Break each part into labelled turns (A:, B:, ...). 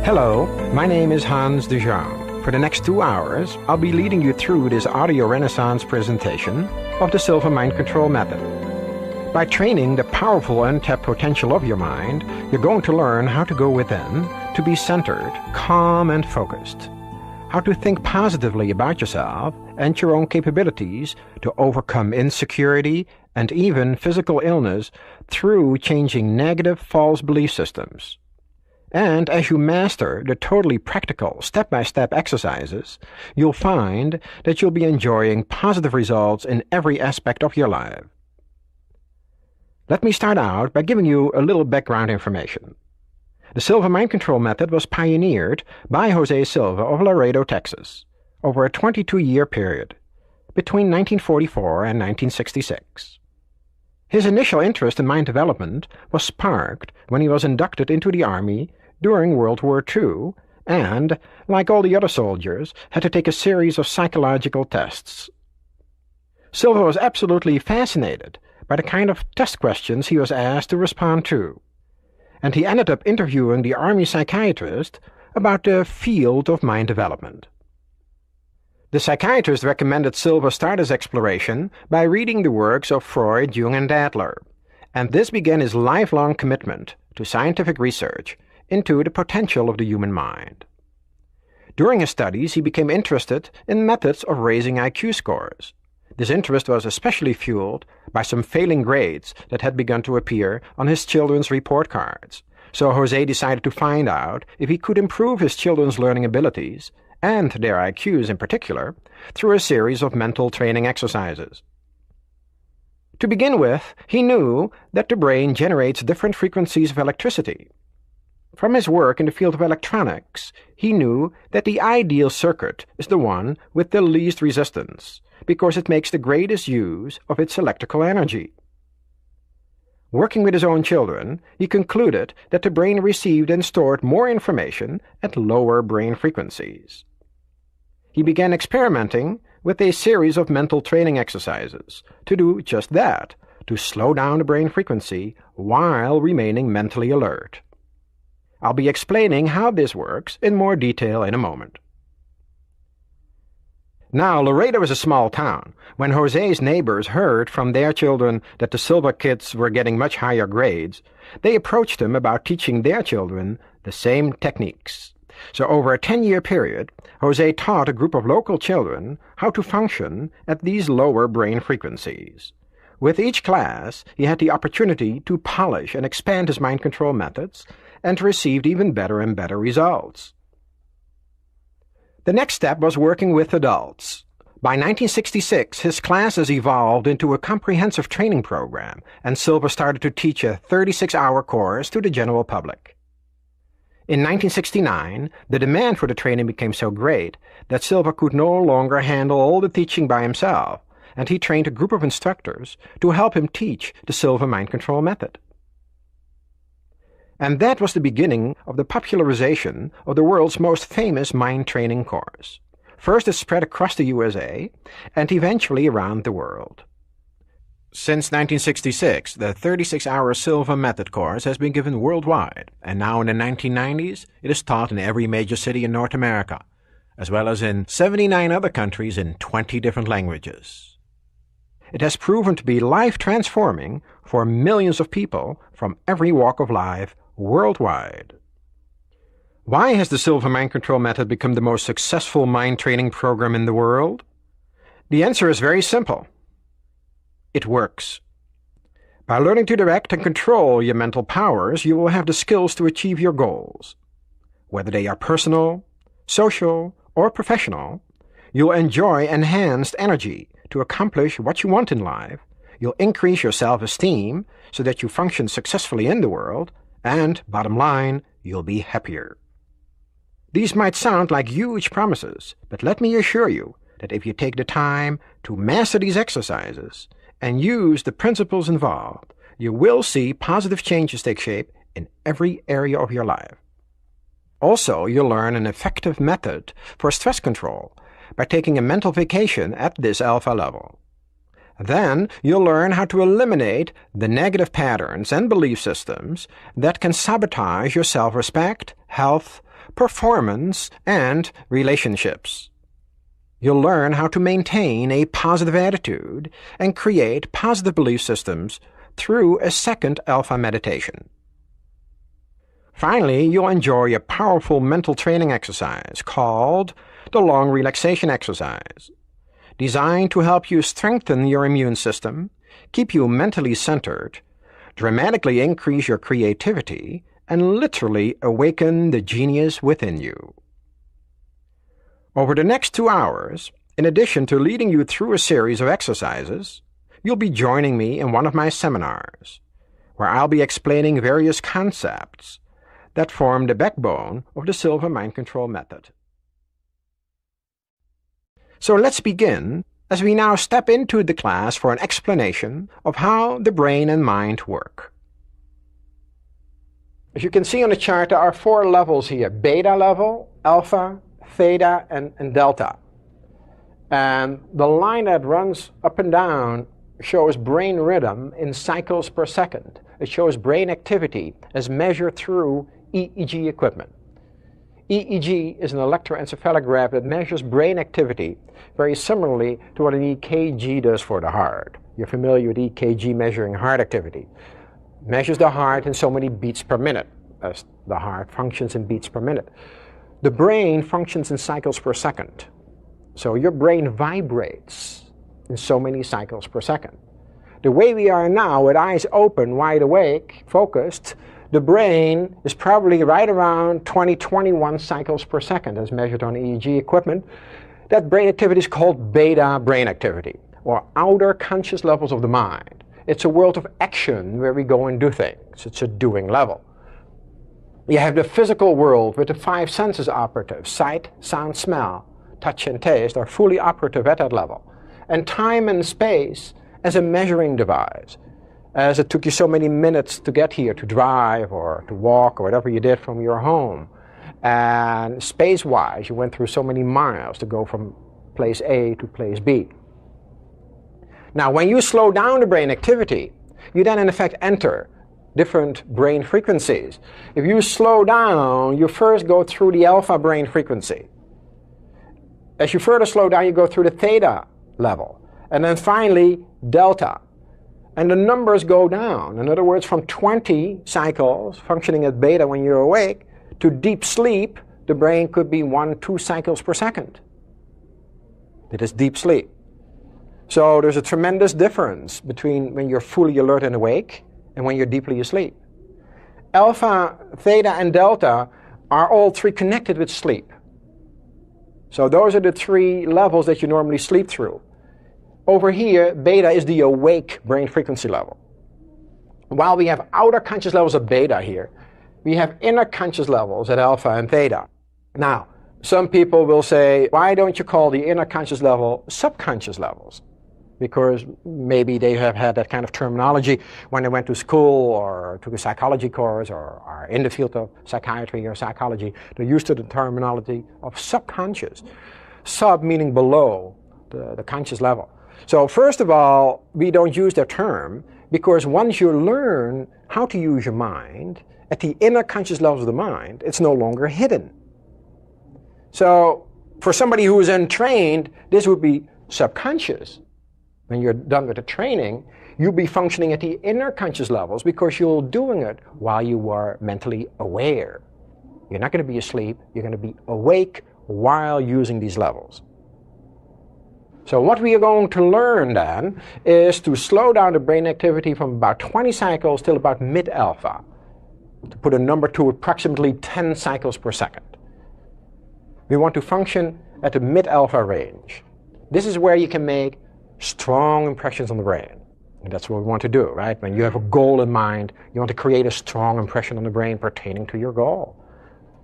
A: Hello, my name is Hans de Jong. For the next 2 hours, I'll be leading you through this audio renaissance presentation of the Silva Mind Control Method. By training the powerful untapped potential of your mind, you're going to learn how to go within, to be centered, calm and focused. How to think positively about yourself and your own capabilities to overcome insecurity and even physical illness through changing negative false belief systems. And as you master the totally practical step-by-step exercises, you'll find that you'll be enjoying positive results in every aspect of your life. Let me start out by giving you a little background information. The Silva Mind Control Method was pioneered by Jose Silva of Laredo, Texas, over a 22-year period, between 1944 and 1966. His initial interest in mind development was sparked when he was inducted into the Army during World War II and, like all the other soldiers, had to take a series of psychological tests. Silva was absolutely fascinated by the kind of test questions he was asked to respond to, and he ended up interviewing the Army psychiatrist about the field of mind development. The psychiatrist recommended Silva start his exploration by reading the works of Freud, Jung, and Adler, and this began his lifelong commitment to scientific research into the potential of the human mind. During his studies, he became interested in methods of raising IQ scores. This interest was especially fueled by some failing grades that had begun to appear on his children's report cards, so Jose decided to find out if he could improve his children's learning abilities, and their IQs in particular, through a series of mental training exercises. To begin with, he knew that the brain generates different frequencies of electricity. From his work in the field of electronics, he knew that the ideal circuit is the one with the least resistance, because it makes the greatest use of its electrical energy. Working with his own children, he concluded that the brain received and stored more information at lower brain frequencies. He began experimenting with a series of mental training exercises to do just that, to slow down the brain frequency while remaining mentally alert. I'll be explaining how this works in more detail in a moment. Now, Laredo is a small town. When Jose's neighbors heard from their children that the Silva kids were getting much higher grades, they approached him about teaching their children the same techniques. So over a 10-year period, Jose taught a group of local children how to function at these lower brain frequencies. With each class, he had the opportunity to polish and expand his mind control methods and received even better and better results. The next step was working with adults. By 1966, his classes evolved into a comprehensive training program, and Silva started to teach a 36-hour course to the general public. In 1969, the demand for the training became so great that Silva could no longer handle all the teaching by himself, and he trained a group of instructors to help him teach the Silva Mind Control Method. And that was the beginning of the popularization of the world's most famous mind training course. First it spread across the USA, and eventually around the world. Since 1966, the 36-hour Silva Method course has been given worldwide, and now in the 1990s, it is taught in every major city in North America, as well as in 79 other countries in 20 different languages. It has proven to be life-transforming for millions of people from every walk of life worldwide. Why has the Silva Mind Control Method become the most successful mind training program in the world? The answer is very simple. It works. By learning to direct and control your mental powers, you will have the skills to achieve your goals. Whether they are personal, social, or professional, you'll enjoy enhanced energy to accomplish what you want in life. You'll increase your self-esteem so that you function successfully in the world, and, bottom line, you'll be happier. These might sound like huge promises, but let me assure you that if you take the time to master these exercises and use the principles involved, you will see positive changes take shape in every area of your life. Also, you'll learn an effective method for stress control by taking a mental vacation at this alpha level. Then you'll learn how to eliminate the negative patterns and belief systems that can sabotage your self-respect, health, performance, and relationships. You'll learn how to maintain a positive attitude and create positive belief systems through a second alpha meditation. Finally, you'll enjoy a powerful mental training exercise called the long relaxation exercise, designed to help you strengthen your immune system, keep you mentally centered, dramatically increase your creativity, and literally awaken the genius within you. Over the next 2 hours, in addition to leading you through a series of exercises, you'll be joining me in one of my seminars, where I'll be explaining various concepts that form the backbone of the Silva Mind Control Method. So let's begin, as we now step into the class for an explanation of how the brain and mind work. As you can see on the chart, there are 4 levels here: beta level, alpha, theta, and delta. And the line that runs up and down shows brain rhythm in cycles per second. It shows brain activity as measured through EEG equipment. EEG is an electroencephalograph that measures brain activity very similarly to what an EKG does for the heart. You're familiar with EKG measuring heart activity. It measures the heart in so many beats per minute, as the heart functions in beats per minute. The brain functions in cycles per second. So your brain vibrates in so many cycles per second. The way we are now, with eyes open, wide awake, focused, the brain is probably right around 21 cycles per second as measured on EEG equipment. That brain activity is called beta brain activity, or outer conscious levels of the mind. It's a world of action where we go and do things. It's a doing level. You have the physical world with the 5 senses operative. Sight, sound, smell, touch, and taste are fully operative at that level. And time and space as a measuring device. As it took you so many minutes to get here, to drive or to walk or whatever you did from your home. And space-wise, you went through so many miles to go from place A to place B. Now, when you slow down the brain activity, you then in effect enter different brain frequencies. If you slow down, you first go through the alpha brain frequency. As you further slow down, you go through the theta level. And then finally, delta. And the numbers go down. In other words, from 20 cycles functioning at beta when you're awake to deep sleep, the brain could be 1-2 cycles per second. That is deep sleep. So there's a tremendous difference between when you're fully alert and awake and when you're deeply asleep. Alpha, theta, and delta are all 3 connected with sleep. So those are the 3 levels that you normally sleep through. Over here, beta is the awake brain frequency level. While we have outer conscious levels of beta here, we have inner conscious levels at alpha and theta. Now, some people will say, why don't you call the inner conscious level subconscious levels? Because maybe they have had that kind of terminology when they went to school or took a psychology course or are in the field of psychiatry or psychology. They're used to the terminology of subconscious. Sub meaning below the conscious level. So first of all, we don't use that term because once you learn how to use your mind at the inner conscious levels of the mind, it's no longer hidden. So for somebody who is untrained, this would be subconscious. When you're done with the training, you'll be functioning at the inner conscious levels because you're doing it while you are mentally aware. You're not going to be asleep, you're going to be awake while using these levels. So what we are going to learn then is to slow down the brain activity from about 20 cycles till about mid-alpha. To put a number to approximately 10 cycles per second. We want to function at the mid-alpha range. This is where you can make strong impressions on the brain. And that's what we want to do, right? When you have a goal in mind, you want to create a strong impression on the brain pertaining to your goal.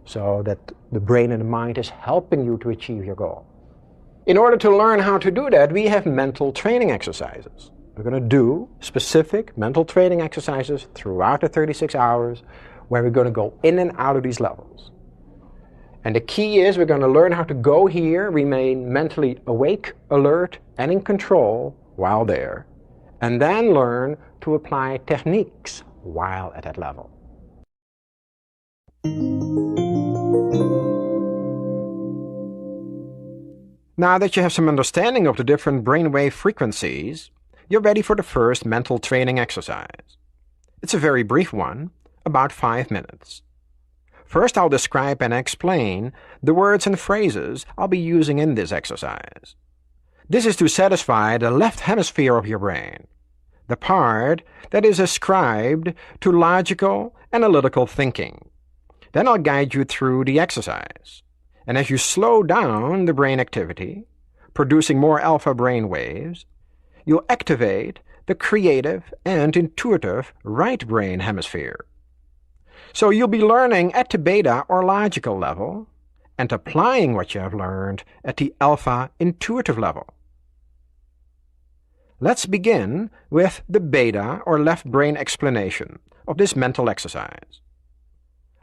A: So that the brain and the mind is helping you to achieve your goal. In order to learn how to do that, we have mental training exercises. We're going to do specific mental training exercises throughout the 36 hours where we're going to go in and out of these levels. And the key is we're going to learn how to go here, remain mentally awake, alert, and in control while there, and then learn to apply techniques while at that level. Now that you have some understanding of the different brainwave frequencies, you're ready for the first mental training exercise. It's a very brief one, about 5 minutes. First, I'll describe and explain the words and phrases I'll be using in this exercise. This is to satisfy the left hemisphere of your brain, the part that is ascribed to logical, analytical thinking. Then I'll guide you through the exercise. And as you slow down the brain activity, producing more alpha brain waves, you'll activate the creative and intuitive right brain hemisphere. So you'll be learning at the beta or logical level and applying what you have learned at the alpha intuitive level. Let's begin with the beta or left brain explanation of this mental exercise.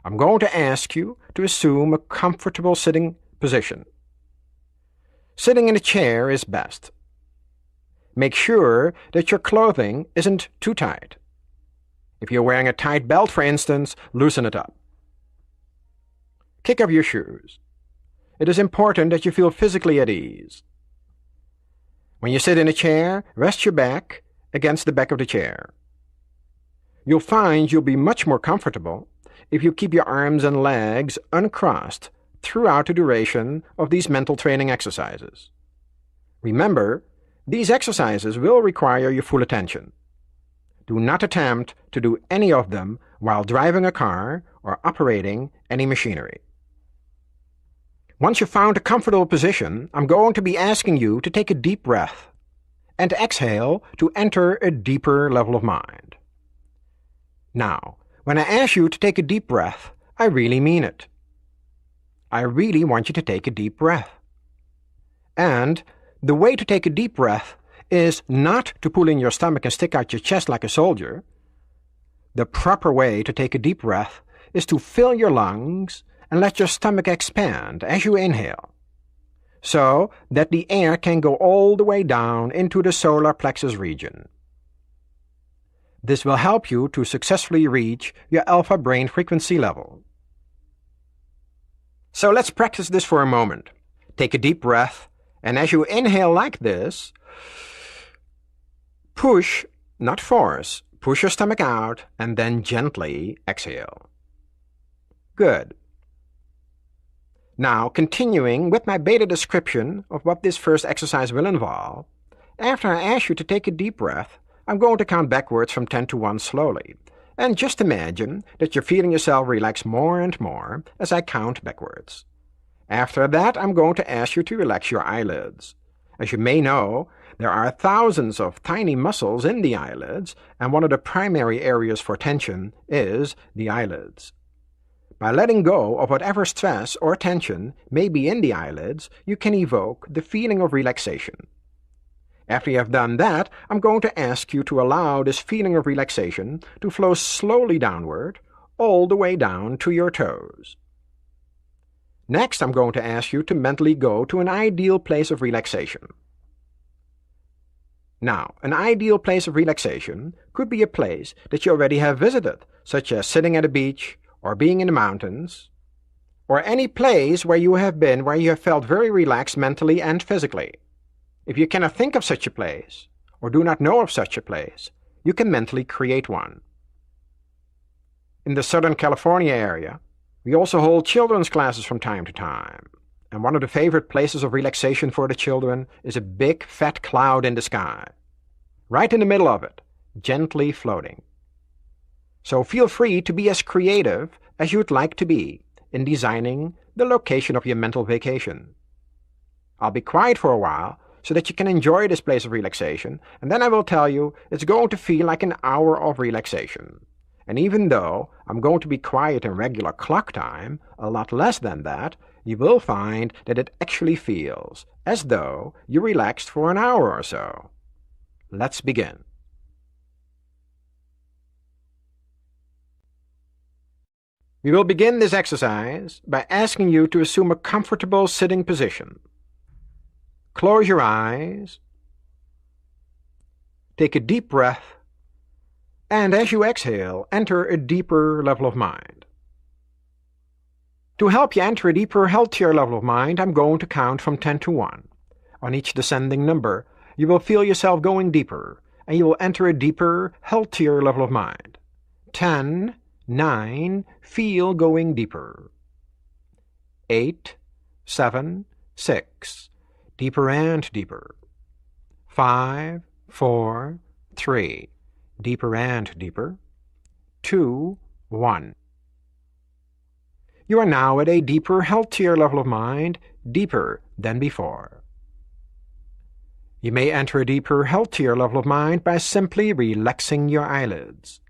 A: I'm going to ask you to assume a comfortable sitting position. Sitting in a chair is best. Make sure that your clothing isn't too tight. If you're wearing a tight belt, for instance, loosen it up. Kick off your shoes. It is important that you feel physically at ease. When you sit in a chair, rest your back against the back of the chair. You'll find you'll be much more comfortable if you keep your arms and legs uncrossed throughout the duration of these mental training exercises. Remember, these exercises will require your full attention. Do not attempt to do any of them while driving a car or operating any machinery. Once you've found a comfortable position, I'm going to be asking you to take a deep breath and exhale to enter a deeper level of mind. Now, when I ask you to take a deep breath, I really mean it. I really want you to take a deep breath. And the way to take a deep breath is not to pull in your stomach and stick out your chest like a soldier. The proper way to take a deep breath is to fill your lungs and let your stomach expand as you inhale, so that the air can go all the way down into the solar plexus region. This will help you to successfully reach your alpha brain frequency level. So let's practice this for a moment. Take a deep breath, and as you inhale like this, push, not force, push your stomach out, and then gently exhale. Good. Now, continuing with my beta description of what this first exercise will involve, after I ask you to take a deep breath, I'm going to count backwards from 10 to 1 slowly, and just imagine that you're feeling yourself relax more and more as I count backwards. After that, I'm going to ask you to relax your eyelids. As you may know, there are thousands of tiny muscles in the eyelids, and one of the primary areas for tension is the eyelids. By letting go of whatever stress or tension may be in the eyelids, you can evoke the feeling of relaxation. After you have done that, I'm going to ask you to allow this feeling of relaxation to flow slowly downward, all the way down to your toes. Next, I'm going to ask you to mentally go to an ideal place of relaxation. Now, an ideal place of relaxation could be a place that you already have visited, such as sitting at a beach, or being in the mountains, or any place where you have been where you have felt very relaxed mentally and physically. If you cannot think of such a place, or do not know of such a place, you can mentally create one. In the Southern California area, we also hold children's classes from time to time, and one of the favorite places of relaxation for the children is a big fat cloud in the sky, right in the middle of it, gently floating. So feel free to be as creative as you'd like to be in designing the location of your mental vacation. I'll be quiet for a while so that you can enjoy this place of relaxation, and then I will tell you it's going to feel like an hour of relaxation. And even though I'm going to be quiet in regular clock time, a lot less than that, you will find that it actually feels as though you relaxed for an hour or so. Let's begin. We will begin this exercise by asking you to assume a comfortable sitting position. Close your eyes, take a deep breath, and as you exhale, enter a deeper level of mind. To help you enter a deeper, healthier level of mind, I'm going to count from 10 to 1, On each descending number, you will feel yourself going deeper, and you will enter a deeper, healthier level of mind. 10, 9, feel going deeper. 8, 7, 6, deeper and deeper. 5, 4, 3, deeper and deeper. 2, 1. You are now at a deeper, healthier level of mind, deeper than before. You may enter a deeper, healthier level of mind by simply relaxing your eyelids.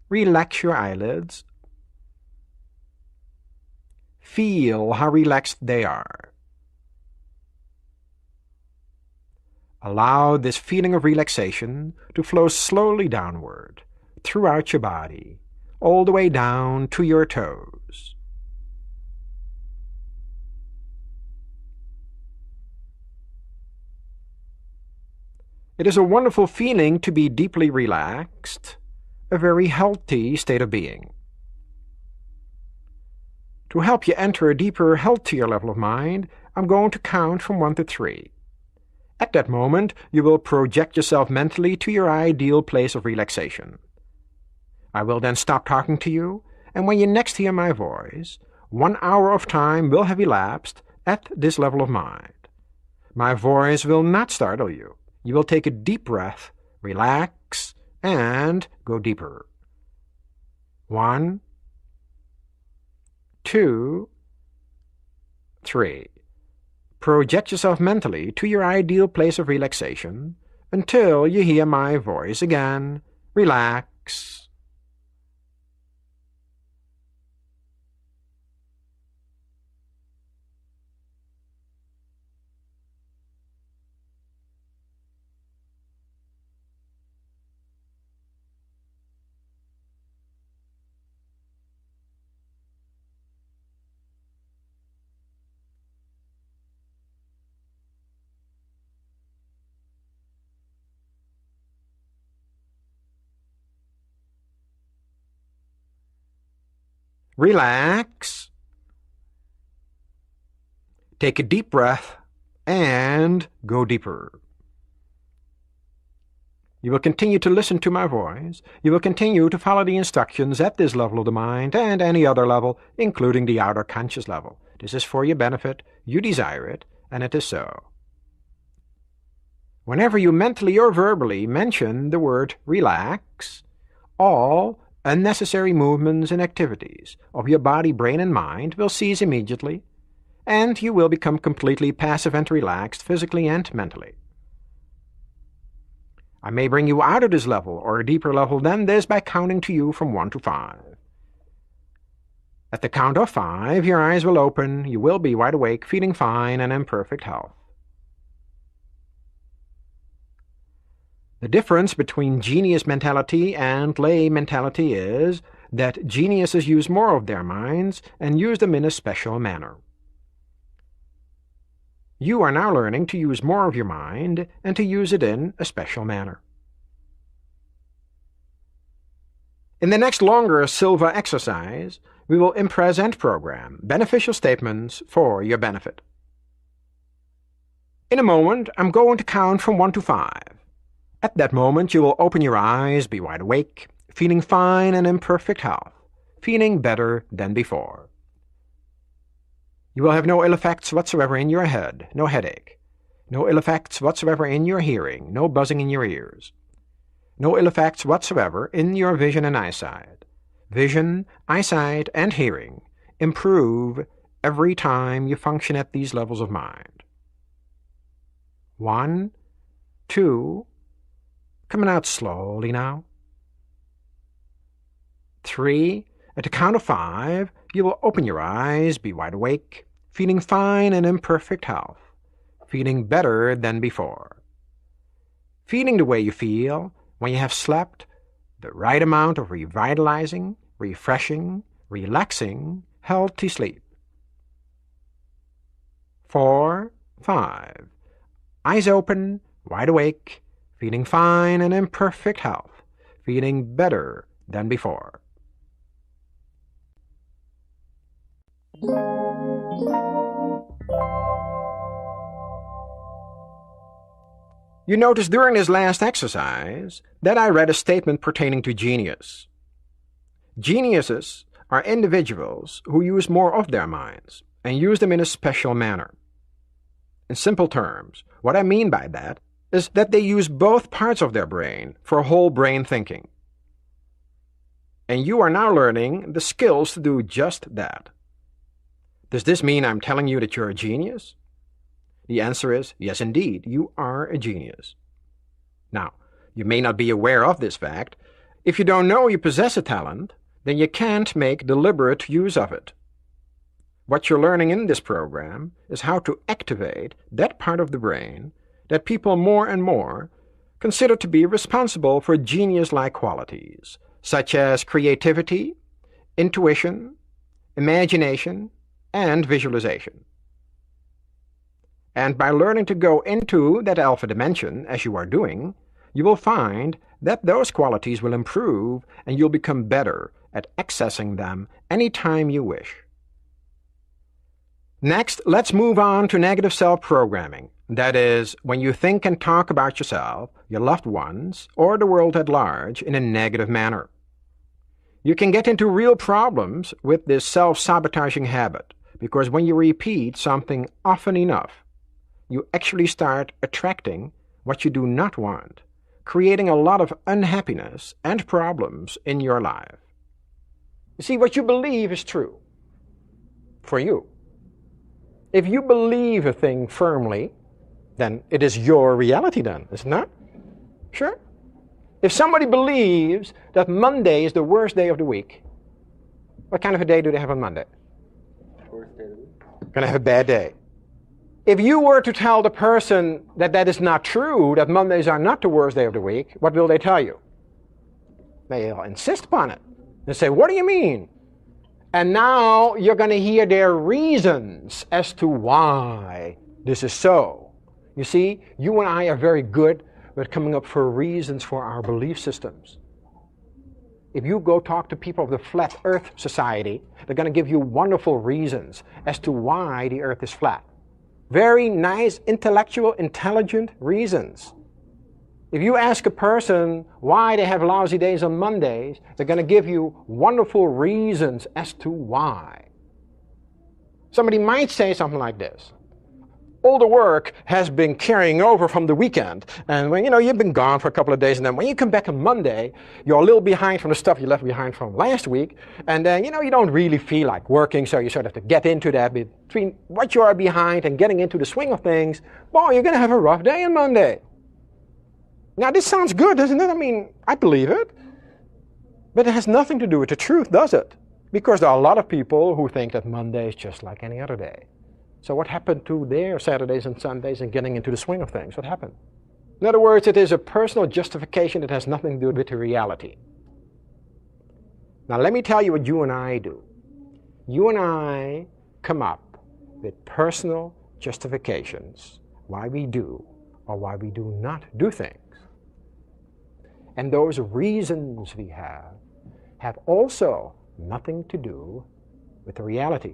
A: Relax your eyelids. Feel how relaxed they are. Allow this feeling of relaxation to flow slowly downward, throughout your body, all the way down to your toes. It is a wonderful feeling to be deeply relaxed, a very healthy state of being. To help you enter a deeper, healthier level of mind, I'm going to count from 1 to 3. At that moment, you will project yourself mentally to your ideal place of relaxation. I will then stop talking to you, and when you next hear my voice, 1 hour of time will have elapsed at this level of mind. My voice will not startle you. You will take a deep breath, relax, and go deeper. 1, 2, 3. Project yourself mentally to your ideal place of relaxation until you hear my voice again. Relax. Relax. Take a deep breath and go deeper. You will continue to listen to my voice. You will continue to follow the instructions at this level of the mind and any other level, including the outer conscious level. This is for your benefit. You desire it, and it is so. Whenever you mentally or verbally mention the word relax, all unnecessary movements and activities of your body, brain, and mind will cease immediately, and you will become completely passive and relaxed physically and mentally. I may bring you out of this level or a deeper level than this by counting to you from 1 to 5. At the count of 5, your eyes will open, you will be wide awake, feeling fine and in perfect health. The difference between genius mentality and lay mentality is that geniuses use more of their minds and use them in a special manner. You are now learning to use more of your mind and to use it in a special manner. In the next longer Silva exercise, we will impress and program beneficial statements for your benefit. In a moment, I'm going to count from 1 to 5. At that moment, you will open your eyes, be wide awake, feeling fine and in perfect health, feeling better than before. You will have no ill effects whatsoever in your head, no headache, no ill effects whatsoever in your hearing, no buzzing in your ears, no ill effects whatsoever in your vision and eyesight. Vision, eyesight, and hearing improve every time you function at these levels of mind. 1, 2, coming out slowly now. 3, at the count of 5, you will open your eyes, be wide awake, feeling fine and in perfect health, feeling better than before. Feeling the way you feel when you have slept the right amount of revitalizing, refreshing, relaxing, healthy sleep. 4, 5. Eyes open, wide awake, feeling fine and in perfect health, feeling better than before. You notice during this last exercise that I read a statement pertaining to genius. Geniuses are individuals who use more of their minds and use them in a special manner. In simple terms, what I mean by that is that they use both parts of their brain for whole brain thinking. And you are now learning the skills to do just that. Does this mean I'm telling you that you're a genius? The answer is yes, indeed, you are a genius. Now, you may not be aware of this fact. If you don't know you possess a talent, then you can't make deliberate use of it. What you're learning in this program is how to activate that part of the brain that people more and more consider to be responsible for genius-like qualities, such as creativity, intuition, imagination, and visualization. And by learning to go into that alpha dimension, as you are doing, you will find that those qualities will improve and you'll become better at accessing them anytime you wish. Next, let's move on to negative self-programming. That is, when you think and talk about yourself, your loved ones, or the world at large in a negative manner. You can get into real problems with this self-sabotaging habit, because when you repeat something often enough, you actually start attracting what you do not want, creating a lot of unhappiness and problems in your life. You see, what you believe is true for you. If you believe a thing firmly, then it is your reality then, isn't it not? Sure. If somebody believes that Monday is the worst day of the week, what kind of a day do they have on Monday?
B: Worst day of the week.
A: Gonna have a bad day. If you were to tell the person that that is not true, that Mondays are not the worst day of the week, what will they tell you? They'll insist upon it and say, what do you mean? And now you're going to hear their reasons as to why this is so. You see, you and I are very good at coming up for reasons for our belief systems. If you go talk to people of the Flat Earth Society, they're going to give you wonderful reasons as to why the Earth is flat. Very nice, intellectual, intelligent reasons. If you ask a person why they have lousy days on Mondays, they're going to give you wonderful reasons as to why. Somebody might say something like this. All the work has been carrying over from the weekend, and when you've been gone for a couple of days, and then when you come back on Monday, you're a little behind from the stuff you left behind from last week, and then you don't really feel like working, so you sort of have to get into that. Between what you are behind and getting into the swing of things, boy, you're going to have a rough day on Monday. Now this sounds good, doesn't it? I mean, I believe it. But it has nothing to do with the truth, does it? Because there are a lot of people who think that Monday is just like any other day. So what happened to their Saturdays and Sundays and getting into the swing of things? What happened? In other words, it is a personal justification that has nothing to do with the reality. Now let me tell you what you and I do. You and I come up with personal justifications why we do or why we do not do things. And those reasons we have also nothing to do with the reality.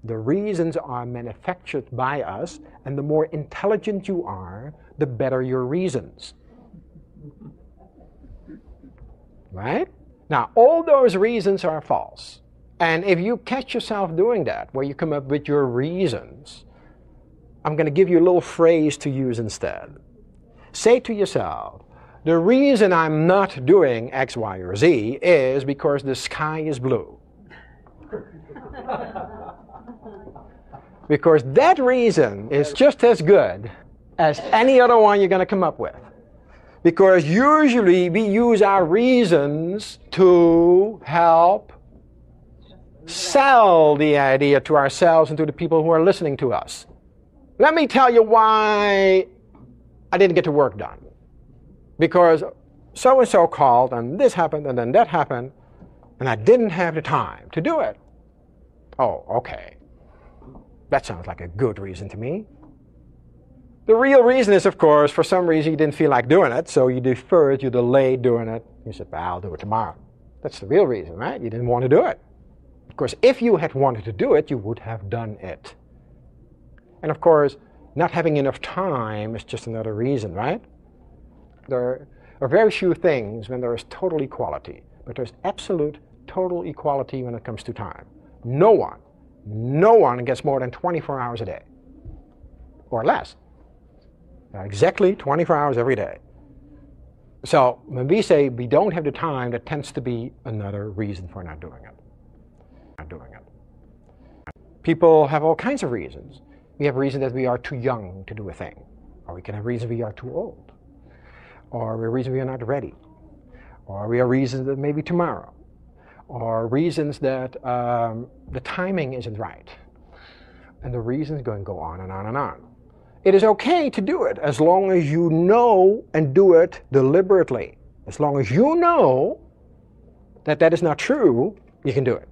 A: The reasons are manufactured by us, and the more intelligent you are, the better your reasons. Right? Now, all those reasons are false. And if you catch yourself doing that, where you come up with your reasons, I'm going to give you a little phrase to use instead. Say to yourself, the reason I'm not doing X, Y, or Z is because the sky is blue. Because that reason is just as good as any other one you're going to come up with. Because usually we use our reasons to help sell the idea to ourselves and to the people who are listening to us. Let me tell you why I didn't get the work done. Because so-and-so called, and this happened, and then that happened, and I didn't have the time to do it. Oh, okay. That sounds like a good reason to me. The real reason is, of course, for some reason you didn't feel like doing it, so you deferred, you delayed doing it. You said, well, I'll do it tomorrow. That's the real reason, right? You didn't want to do it. Of course, if you had wanted to do it, you would have done it. And of course, Not having enough time is just another reason, right? There are very few things when there is total equality, but there's absolute total equality when it comes to time. No one gets more than 24 hours a day, or less. Exactly 24 hours every day. So when we say we don't have the time, that tends to be another reason for not doing it. People have all kinds of reasons. We have reasons that we are too young to do a thing, or we can have reasons we are too old, or a reason we are not ready, or we have reasons that maybe tomorrow, or reasons that the timing isn't right, and the reasons go on and on and on. It is okay to do it as long as you know and do it deliberately. As long as you know that that is not true, you can do it.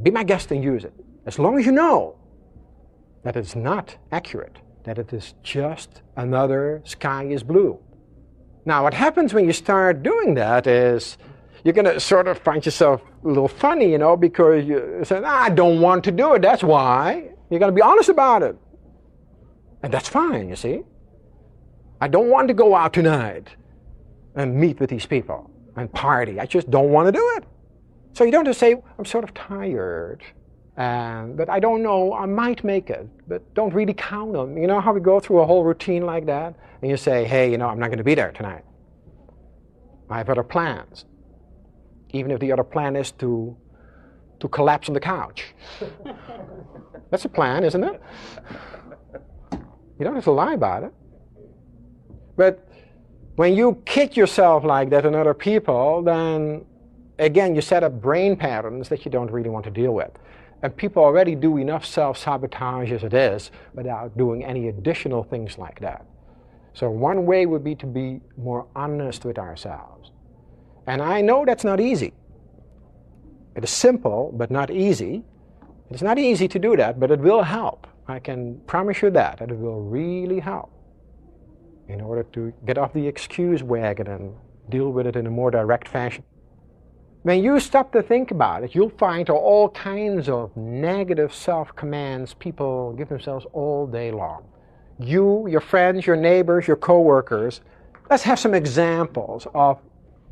A: Be my guest and use it. As long as you know that it's not accurate, that it is just another sky is blue. Now what happens when you start doing that is you're going to sort of find yourself a little funny, because you say, I don't want to do it, that's why. You're going to be honest about it. And that's fine, you see. I don't want to go out tonight and meet with these people and party. I just don't want to do it. So you don't just say, I'm sort of tired, but I don't know, I might make it, but don't really count on me. You know how we go through a whole routine like that? And you say, hey, I'm not going to be there tonight. I have other plans. Even if the other plan is to collapse on the couch. That's a plan, isn't it? You don't have to lie about it. But when you kid yourself like that in other people, then again you set up brain patterns that you don't really want to deal with. And people already do enough self-sabotage as it is without doing any additional things like that. So one way would be to be more honest with ourselves. And I know that's not easy. It is simple, but not easy. It's not easy to do that, but it will help. I can promise you that it will really help in order to get off the excuse wagon and deal with it in a more direct fashion. When you stop to think about it, you'll find all kinds of negative self-commands people give themselves all day long. You, your friends, your neighbors, your coworkers, let's have some examples of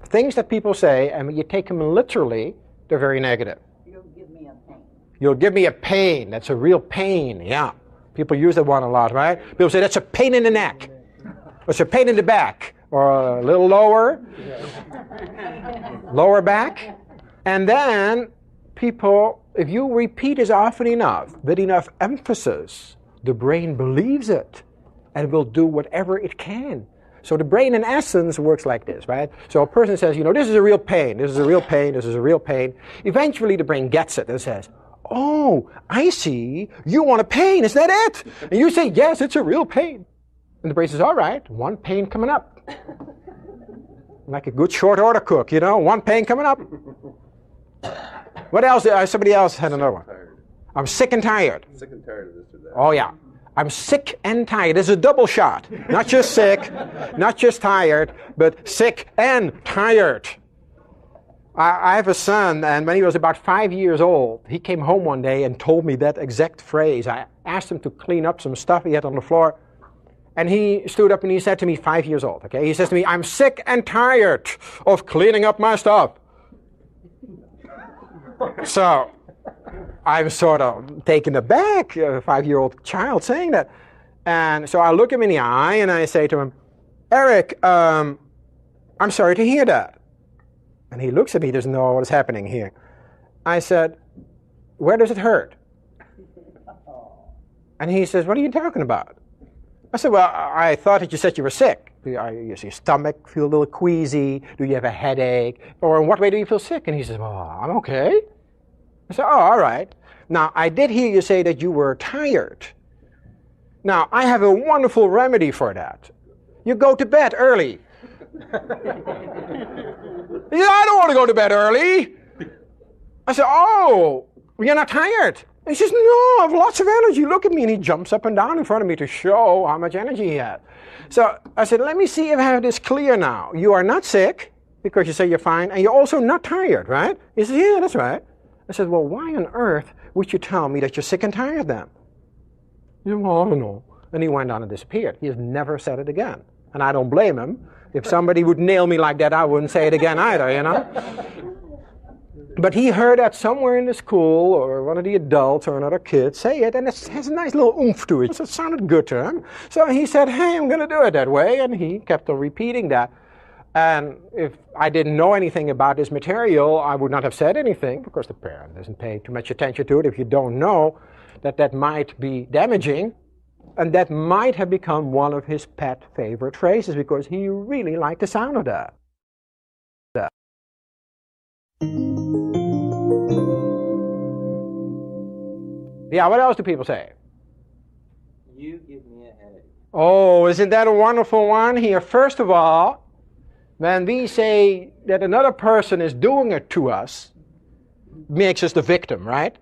A: things that people say, and when you take them literally, they're very negative.
C: You'll give me a pain.
A: You'll give me a pain. That's a real pain. Yeah. People use that one a lot, right? People say, that's a pain in the neck. Or it's a pain in the back. Or a little lower. Lower back. And then people, if you repeat it often enough, with enough emphasis, the brain believes it and will do whatever it can. So the brain in essence works like this, right? So a person says, this is a real pain, this is a real pain, this is a real pain. Eventually the brain gets it and says, oh, I see, you want a pain, is that it? And you say, yes, it's a real pain. And the brain says, all right, one pain coming up. Like a good short order cook, one pain coming up. What else? Somebody else had another one. I'm sick and tired.
B: Sick and tired of this or that.
A: Oh yeah. I'm sick and tired. It's a double shot. Not just sick, not just tired, but sick and tired. I have a son, and when he was about 5 years old, he came home one day and told me that exact phrase. I asked him to clean up some stuff he had on the floor, and he stood up and he said to me, 5 years old, okay? He says to me, I'm sick and tired of cleaning up my stuff. So I'm sort of taken aback, a 5-year-old child saying that. And so I look him in the eye and I say to him, Eric, I'm sorry to hear that. And he looks at me, he doesn't know what is happening here. I said, where does it hurt? And he says, what are you talking about? I said, well, I thought that you said you were sick. Does your stomach feel a little queasy? Do you have a headache? Or in what way do you feel sick? And he says, well, I'm okay. I said, oh, all right. Now, I did hear you say that you were tired. Now, I have a wonderful remedy for that. You go to bed early. Yeah, I don't want to go to bed early. I said, oh, you're not tired? And he says, no, I have lots of energy. Look at me. And he jumps up and down in front of me to show how much energy he had. So I said, let me see if I have this clear now. You are not sick, because you say you're fine, and you're also not tired, right? He says, yeah, that's right. I said, well, why on earth would you tell me that you're sick and tired then? He said, well, I don't know. And he went on and disappeared. He has never said it again. And I don't blame him. If somebody would nail me like that, I wouldn't say it again either, you know? But he heard that somewhere in the school, or one of the adults or another kid say it, and it has a nice little oomph to it. So it sounded good to him. So he said, hey, I'm going to do it that way. And he kept on repeating that. And if I didn't know anything about this material, I would not have said anything, because the parent doesn't pay too much attention to it. If you don't know that that might be damaging, and that might have become one of his pet favorite phrases, because he really liked the sound of that. Yeah, what else do people say?
B: You give me a headache.
A: Oh, isn't that a wonderful one here? First of all, when we say that another person is doing it to us, makes us the victim, right?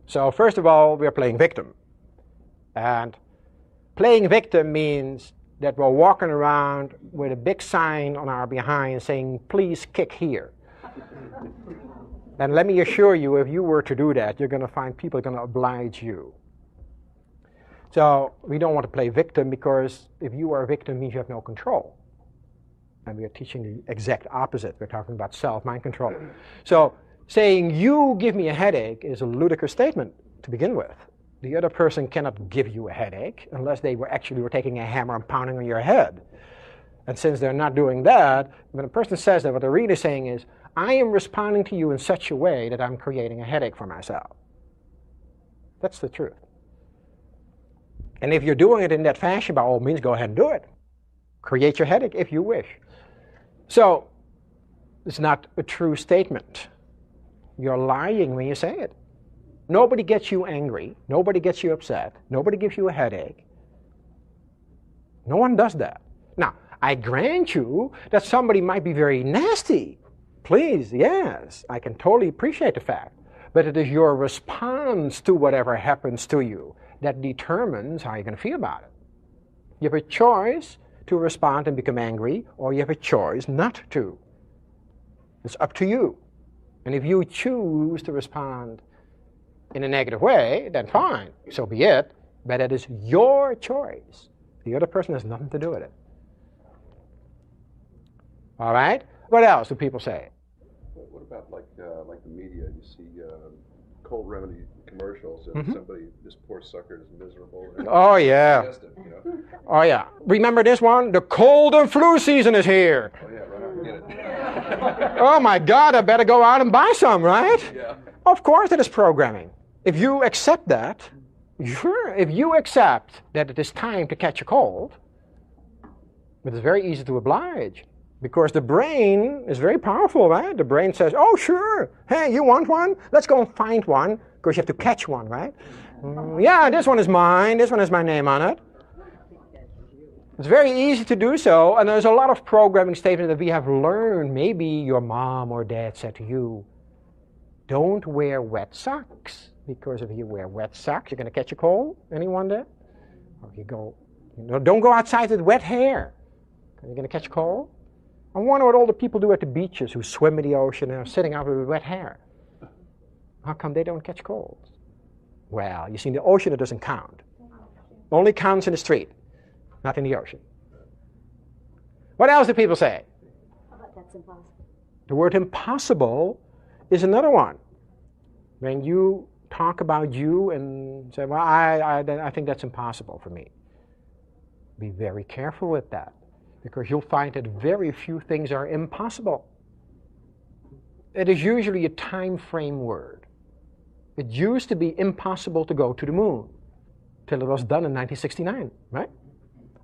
A: So first of all, we're playing victim. And playing victim means that we're walking around with a big sign on our behind saying, please kick here. And let me assure you, if you were to do that, you're going to find people are going to oblige you. So we don't want to play victim, because if you are a victim, it means you have no control. And we are teaching the exact opposite. We're talking about self, mind control. So saying you give me a headache is a ludicrous statement to begin with. The other person cannot give you a headache unless they were taking a hammer and pounding on your head. And since they're not doing that, when a person says that, what they're really saying is, I am responding to you in such a way that I'm creating a headache for myself. That's the truth. And if you're doing it in that fashion, by all means, go ahead and do it. Create your headache if you wish. So, it's not a true statement. You're lying when you say it. Nobody gets you angry. Nobody gets you upset. Nobody gives you a headache. No one does that. Now, I grant you that somebody might be very nasty. Please, yes, I can totally appreciate the fact. But it is your response to whatever happens to you that determines how you're going to feel about it. You have a choice to respond and become angry, or you have a choice not to. It's up to you. And if you choose to respond in a negative way, then fine, so be it. But it is your choice. The other person has nothing to do with it. All right? What else do people say?
C: What about like the media? You see cold remedy commercials, and somebody, this poor sucker is miserable.
A: Oh yeah.
C: You know?
A: Oh yeah. Remember this one? The cold and flu season is here.
C: Oh yeah, right out and get it.
A: Oh my God, I better go out and buy some, right?
C: Yeah.
A: Of course it is programming. If you accept that, sure, if you accept that it is time to catch a cold, it is very easy to oblige. Because the brain is very powerful, right? The brain says, oh, sure. Hey, you want one? Let's go and find one. Because you have to catch one, right? Yeah, this one is mine. This one has my name on it. It's very easy to do so. And there's a lot of programming statements that we have learned. Maybe your mom or dad said to you, don't wear wet socks. Because if you wear wet socks, you're going to catch a cold. Anyone there? Or you go, don't go outside with wet hair. You're going to catch a cold. I wonder what all the people do at the beaches who swim in the ocean and are sitting out with wet hair. How come they don't catch colds? Well, you see, in the ocean it doesn't count. It only counts in the street, not in the ocean. What else do people say?
D: How about that's impossible?
A: The word impossible is another one. When you talk about you and say, well, I think that's impossible for me. Be very careful with that. Because you'll find that very few things are impossible. It is usually a time frame word. It used to be impossible to go to the moon till it was done in 1969, right?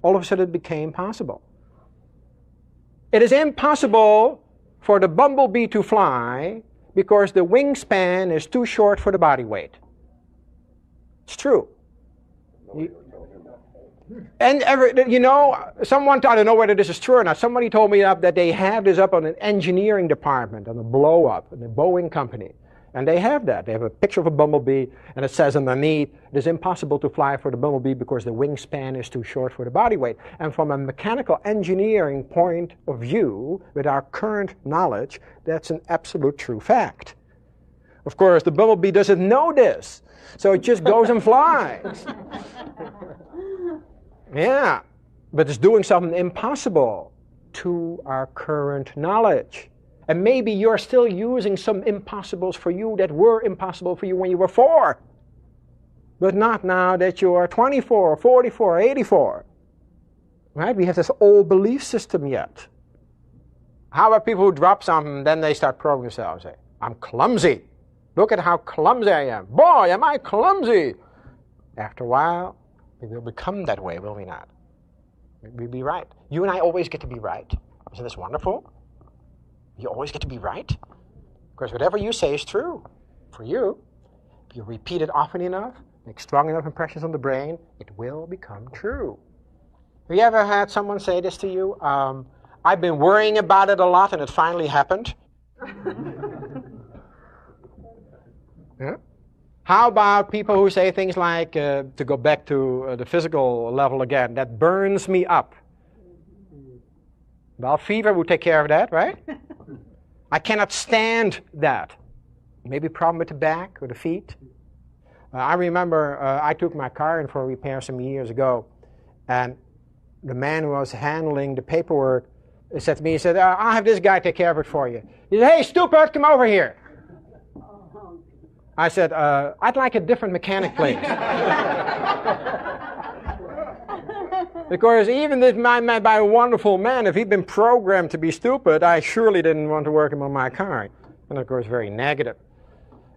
A: All of a sudden it became possible. It is impossible for the bumblebee to fly because the wingspan is too short for the body weight. It's true. And someone, I don't know whether this is true or not, somebody told me that they have this up on an engineering department, on a blow-up, in the Boeing company. And they have that. They have a picture of a bumblebee, and it says underneath, it is impossible to fly for the bumblebee because the wingspan is too short for the body weight. And from a mechanical engineering point of view, with our current knowledge, that's an absolute true fact. Of course, the bumblebee doesn't know this, so it just goes and flies. Yeah, but it's doing something impossible to our current knowledge. And maybe you're still using some impossibles for you that were impossible for you when you were 4. But not now that you are 24, 44, 84. Right? We have this old belief system yet. How about people who drop something, then they start probing themselves. Say, I'm clumsy. Look at how clumsy I am. Boy, am I clumsy. After a while, we will become that way, will we not? We'll be right. You and I always get to be right. Isn't this wonderful? You always get to be right. Because whatever you say is true for you. If you repeat it often enough, make strong enough impressions on the brain, it will become true. Have you ever had someone say this to you? I've been worrying about it a lot and it finally happened. Yeah? How about people who say things like, to go back to the physical level again, that burns me up. Well, fever would take care of that, right? I cannot stand that. Maybe a problem with the back or the feet. I remember I took my car in for a repair some years ago, and the man who was handling the paperwork said to me, he said, I'll have this guy take care of it for you. He said, hey, stupid, come over here. I said, I'd like a different mechanic, please. Because even this man, by a wonderful man, if he'd been programmed to be stupid, I surely didn't want to work him on my car. And of course, very negative.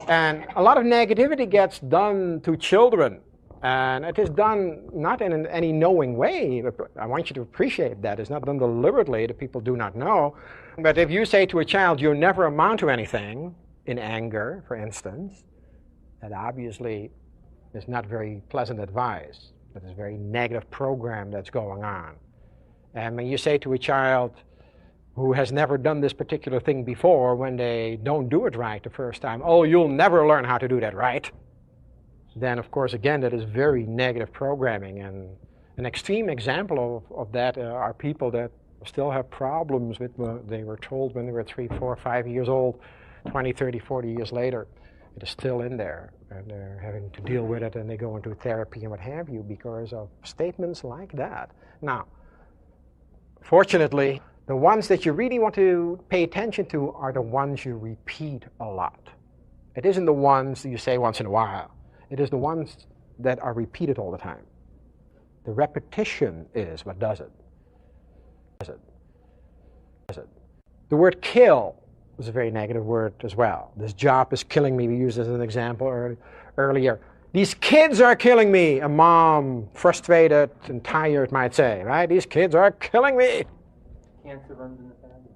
A: And a lot of negativity gets done to children. And it is done not in any knowing way. I want you to appreciate that. It's not done deliberately that people do not know. But if you say to a child, you'll never amount to anything, in anger, for instance, that obviously is not very pleasant advice. That is a very negative program that's going on. And when you say to a child who has never done this particular thing before, when they don't do it right the first time, oh, you'll never learn how to do that right, then of course, again, that is very negative programming. And an extreme example of that are people that still have problems with what they were told when they were 3, 4, 5 years old, 20, 30, 40 years later. It is still in there, and they're having to deal with it, and they go into therapy and what have you because of statements like that. Now, fortunately, the ones that you really want to pay attention to are the ones you repeat a lot. It isn't the ones that you say once in a while. It is the ones that are repeated all the time. The repetition is what does it. The word kill is a very negative word as well. This job is killing me. We used as an example earlier. These kids are killing me. A mom, frustrated and tired, might say, right? These kids are killing me.
B: Cancer runs in the family.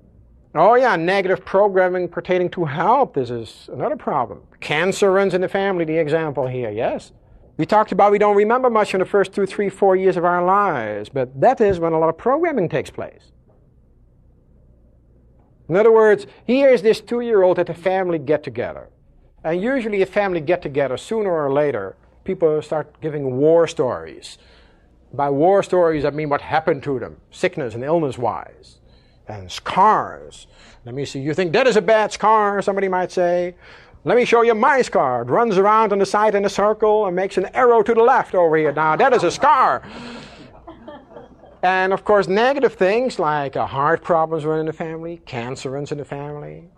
A: Oh yeah, negative programming pertaining to health. This is another problem. Cancer runs in the family, the example here, yes. We talked about we don't remember much in the first 2, 3, 4 years of our lives, but that is when a lot of programming takes place. In other words, here is this 2-year-old at a family get-together. And usually a family get-together, sooner or later, people start giving war stories. By war stories, I mean what happened to them, sickness and illness-wise, and scars. Let me see, you think that is a bad scar, somebody might say. Let me show you my scar. It runs around on the side in a circle and makes an arrow to the left over here. Now, that is a scar. And of course, negative things like heart problems run in the family, cancer runs in the family.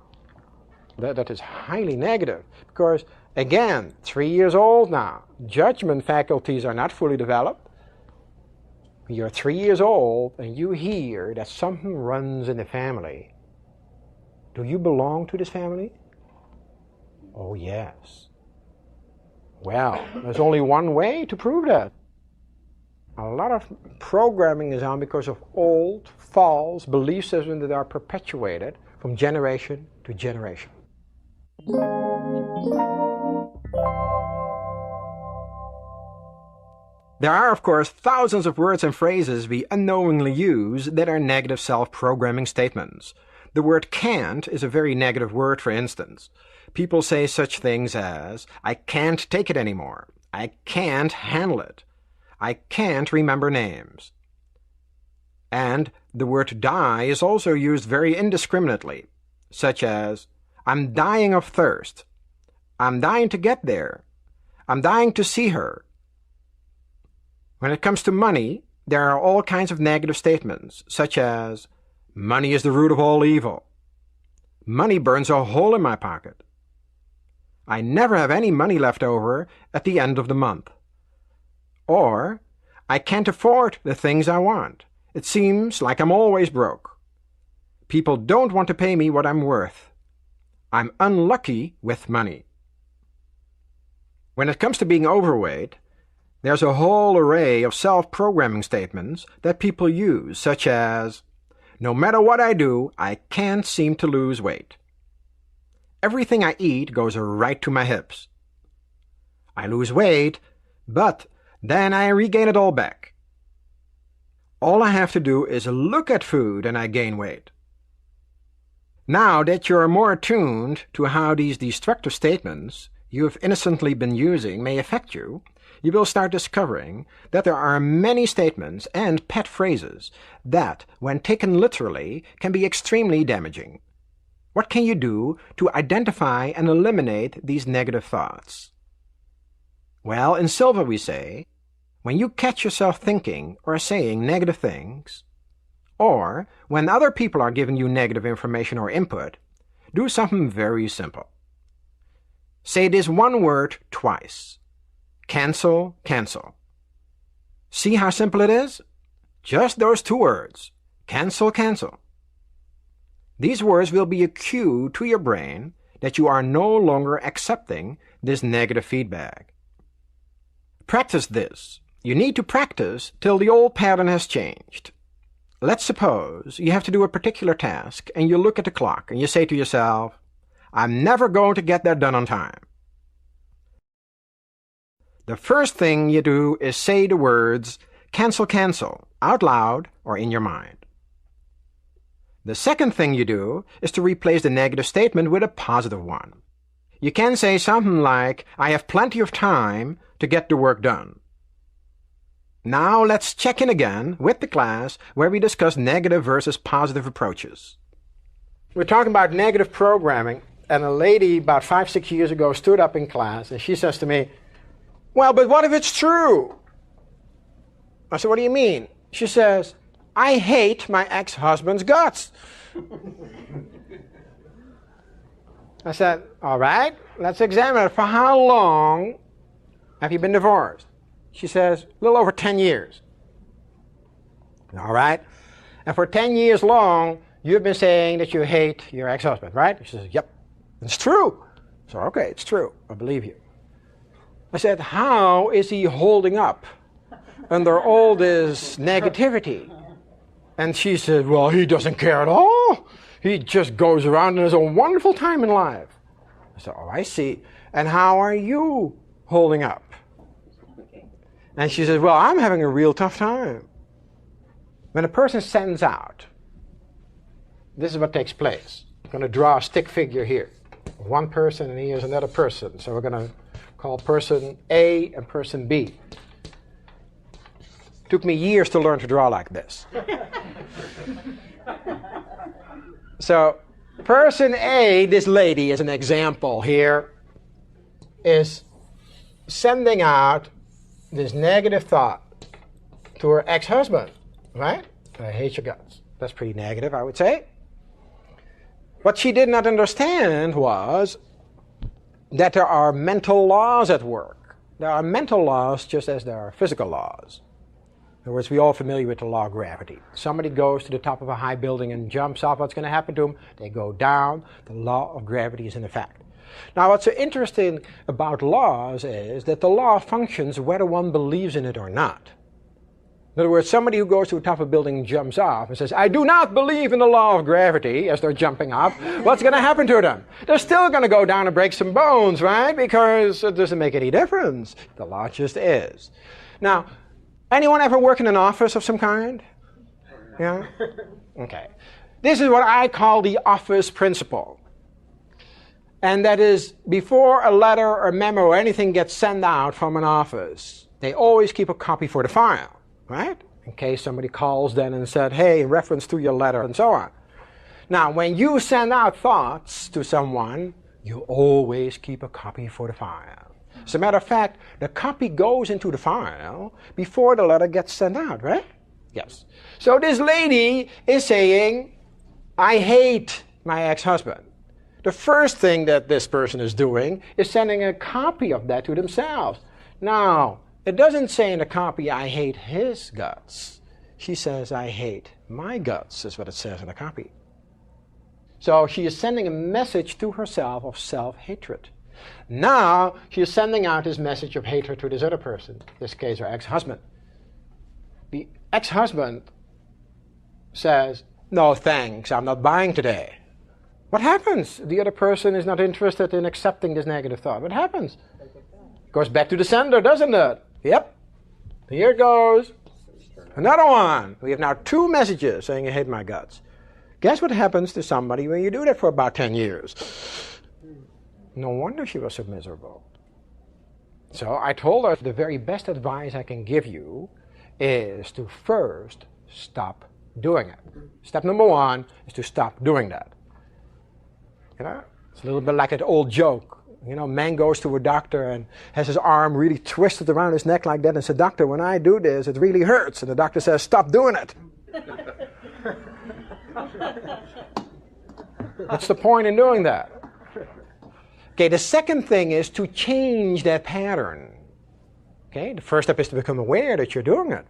A: That is highly negative. Because, again, 3 years old now, judgment faculties are not fully developed. You're 3 years old and you hear that something runs in the family. Do you belong to this family? Oh, yes. Well, there's only one way to prove that. A lot of programming is on because of old, false belief systems that are perpetuated from generation to generation. There are, of course, thousands of words and phrases we unknowingly use that are negative self-programming statements. The word can't is a very negative word, for instance. People say such things as, I can't take it anymore. I can't handle it. I can't remember names. And the word die is also used very indiscriminately, such as, I'm dying of thirst. I'm dying to get there. I'm dying to see her. When it comes to money, there are all kinds of negative statements, such as, money is the root of all evil. Money burns a hole in my pocket. I never have any money left over at the end of the month. Or, I can't afford the things I want. It seems like I'm always broke. People don't want to pay me what I'm worth. I'm unlucky with money. When it comes to being overweight, there's a whole array of self-programming statements that people use, such as, no matter what I do, I can't seem to lose weight. Everything I eat goes right to my hips. I lose weight, but then I regain it all back. All I have to do is look at food and I gain weight. Now that you're more attuned to how these destructive statements you have innocently been using may affect you, you will start discovering that there are many statements and pet phrases that, when taken literally, can be extremely damaging. What can you do to identify and eliminate these negative thoughts? Well, in Silva we say, when you catch yourself thinking or saying negative things, or when other people are giving you negative information or input, do something very simple. Say this one word twice. Cancel, cancel. See how simple it is? Just those two words. Cancel, cancel. These words will be a cue to your brain that you are no longer accepting this negative feedback. Practice this. You need to practice till the old pattern has changed. Let's suppose you have to do a particular task and you look at the clock and you say to yourself, I'm never going to get that done on time. The first thing you do is say the words, cancel, cancel, out loud or in your mind. The second thing you do is to replace the negative statement with a positive one. You can say something like, I have plenty of time to get the work done. Now let's check in again with the class where we discuss negative versus positive approaches. We're talking about negative programming, and a lady about 5-6 years ago stood up in class and she says to me, well, but what if it's true? I said, what do you mean? She says, I hate my ex-husband's guts. I said, all right, let's examine it. For how long have you been divorced? She says, a little over 10 years. All right. And for 10 years long, you've been saying that you hate your ex-husband, right? She says, yep, it's true. So, okay, it's true. I believe you. I said, how is he holding up under all this negativity? And she said, well, he doesn't care at all. He just goes around and has a wonderful time in life. I said, oh, I see. And how are you holding up? And she says, well, I'm having a real tough time. When a person sends out, this is what takes place. I'm going to draw a stick figure here. One person and here's another person. So we're going to call person A and person B. Took me years to learn to draw like this. So person A, this lady as an example here, is sending out this negative thought to her ex-husband, right? I hate your guts. That's pretty negative, I would say. What she did not understand was that there are mental laws at work. There are mental laws just as there are physical laws. In other words, we're all familiar with the law of gravity. Somebody goes to the top of a high building and jumps off. What's going to happen to them? They go down. The law of gravity is in effect. Now, what's so interesting about laws is that the law functions whether one believes in it or not. In other words, somebody who goes to the top of a building and jumps off and says, I do not believe in the law of gravity, as they're jumping off, what's going to happen to them? They're still going to go down and break some bones, right? Because it doesn't make any difference. The law just is. Now, anyone ever work in an office of some kind? Yeah? Okay. This is what I call the office principle. And that is, before a letter or memo or anything gets sent out from an office, they always keep a copy for the file. Right? In case somebody calls then and said, hey, in reference to your letter, and so on. Now, when you send out thoughts to someone, you always keep a copy for the file. As a matter of fact, the copy goes into the file before the letter gets sent out, right? Yes. So this lady is saying, I hate my ex-husband. The first thing that this person is doing is sending a copy of that to themselves. Now, it doesn't say in the copy, I hate his guts. She says, I hate my guts, is what it says in the copy. So she is sending a message to herself of self-hatred. Now, she is sending out this message of hatred to this other person, in this case her ex-husband. The ex-husband says, no thanks, I'm not buying today. What happens? The other person is not interested in accepting this negative thought. What happens? It goes back to the sender, doesn't it? Yep. Here it goes. Another one. We have now 2 messages saying I hate my guts. Guess what happens to somebody when you do that for about 10 years? No wonder she was so miserable. So I told her the very best advice I can give you is to first stop doing it. Step number 1 is to stop doing that. You know, it's a little bit like that old joke. You know, man goes to a doctor and has his arm really twisted around his neck like that and says, doctor, when I do this, it really hurts. And the doctor says, stop doing it. What's the point in doing that? Okay, the second thing is to change that pattern. Okay, the first step is to become aware that you're doing it.